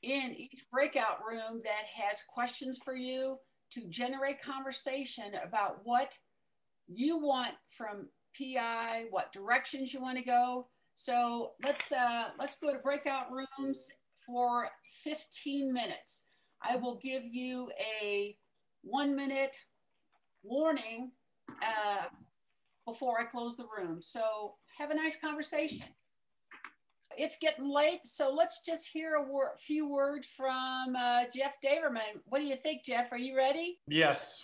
in each breakout room that has questions for you to generate conversation about what you want from PI, what directions you want to go. So let's go to breakout rooms for 15 minutes. I will give you a 1-minute warning before I close the room. So have a nice conversation. It's getting late, so let's just hear a few words from Jeff Daverman. What do you think, Jeff? Are you ready? Yes.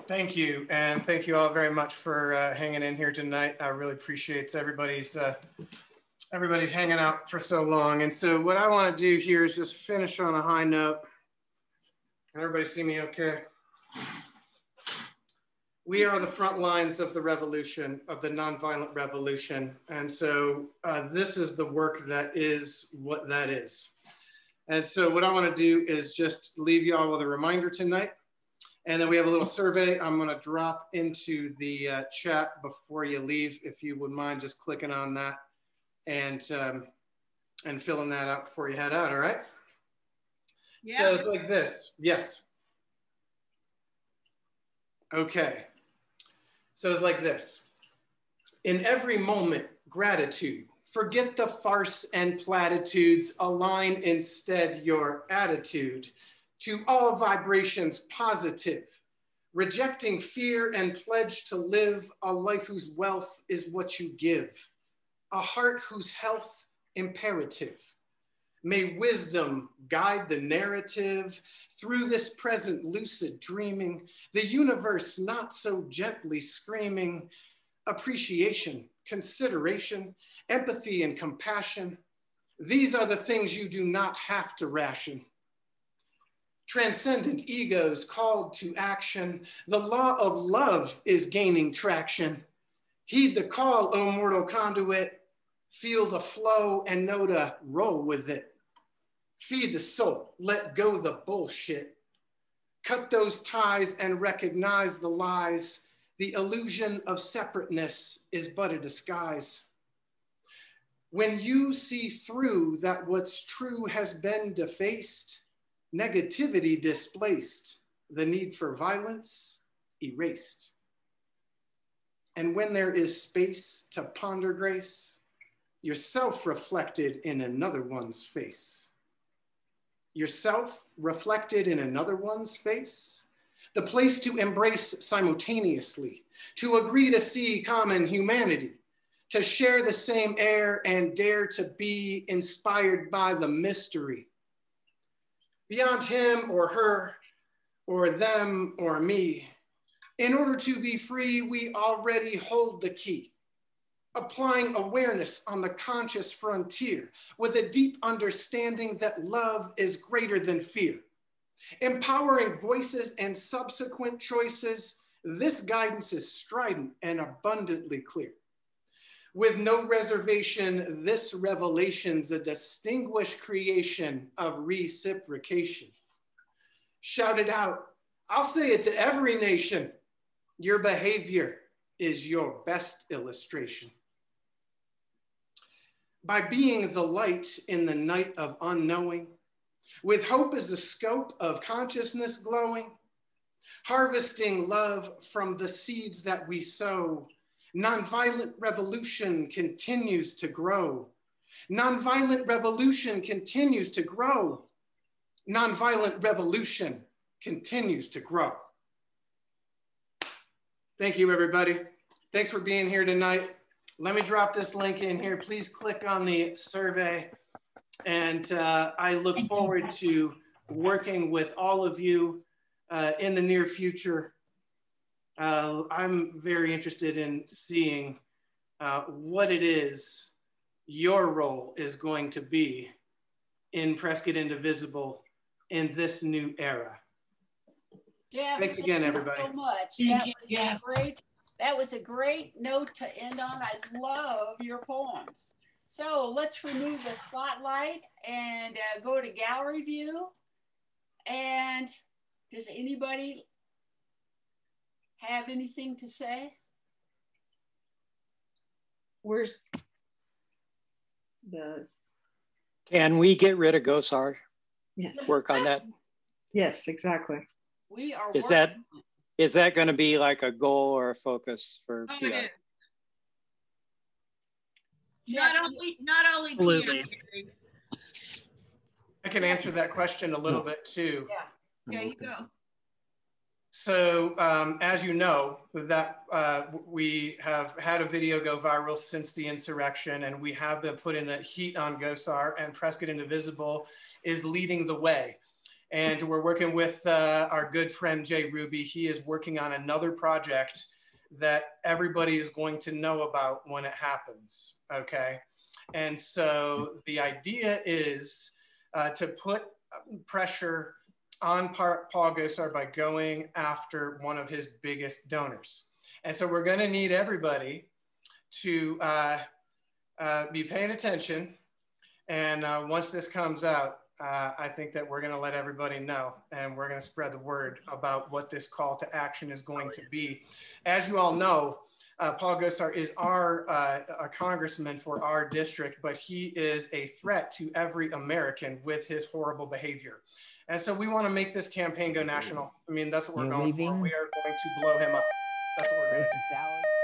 Thank you. And thank you all very much for hanging in here tonight. I really appreciate everybody's hanging out for so long. And so what I want to do here is just finish on a high note. Can everybody see me okay? We are the front lines of the revolution, of the nonviolent revolution. And so this is the work that is what that is. And so what I want to do is just leave you all with a reminder tonight. And then we have a little survey I'm going to drop into the chat before you leave, if you would mind just clicking on that and filling that out before you head out, all right? Yeah. So it's like this. Yes. Okay. So it's like this. In every moment, gratitude. Forget the farce and platitudes. Align instead your attitude to all vibrations positive. Rejecting fear and pledge to live a life whose wealth is what you give. A heart whose health imperative. May wisdom guide the narrative through this present lucid dreaming, the universe not so gently screaming, appreciation, consideration, empathy, and compassion. These are the things you do not have to ration. Transcendent egos called to action. The law of love is gaining traction. Heed the call, O mortal conduit. Feel the flow and know to roll with it. Feed the soul, let go the bullshit. Cut those ties and recognize the lies. The illusion of separateness is but a disguise. When you see through that what's true has been defaced, negativity displaced, the need for violence erased. And when there is space to ponder grace, yourself reflected in another one's face. Yourself reflected in another one's face, the place to embrace simultaneously, to agree to see common humanity, to share the same air and dare to be inspired by the mystery. Beyond him or her, or them or me, in order to be free, we already hold the key. Applying awareness on the conscious frontier with a deep understanding that love is greater than fear. Empowering voices and subsequent choices, this guidance is strident and abundantly clear. With no reservation, this revelation's a distinguished creation of reciprocation. Shout it out, I'll say it to every nation. Your behavior is your best illustration. By being the light in the night of unknowing, with hope as the scope of consciousness glowing, harvesting love from the seeds that we sow, nonviolent revolution continues to grow. Nonviolent revolution continues to grow. Nonviolent revolution continues to grow. Thank you, everybody. Thanks for being here tonight. Let me drop this link in here. Please click on the survey. And I look forward to working with all of you in the near future. I'm very interested in seeing what it is your role is going to be in Prescott Indivisible in this new era. Jeff, thanks again, everybody. Thank you so much. That was a great note to end on. I love your poems. So let's remove the spotlight and go to gallery view. And does anybody have anything to say? Where's the? Can we get rid of GOSAR? Yes. Work on that. Yes, exactly. We are. Is that going to be like a goal or a focus for Oh, PI? it is. Not only Absolutely. PI. I can answer that question a little bit too. Yeah, you go. So as you know, that we have had a video go viral since the insurrection, and we have been putting the heat on GOSAR, and Prescott Indivisible is leading the way. And we're working with our good friend Jay Ruby. He is working on another project that everybody is going to know about when it happens, okay? And so the idea is to put pressure on Paul GOSAR by going after one of his biggest donors. And so we're gonna need everybody to be paying attention. And once this comes out, I think that we're gonna let everybody know, and we're gonna spread the word about what this call to action is going to be. As you all know, Paul GOSAR is a congressman for our district, but he is a threat to every American with his horrible behavior. And so we want to make this campaign go national. I mean, that's what we're going for. We are going to blow him up. That's what we're going to do.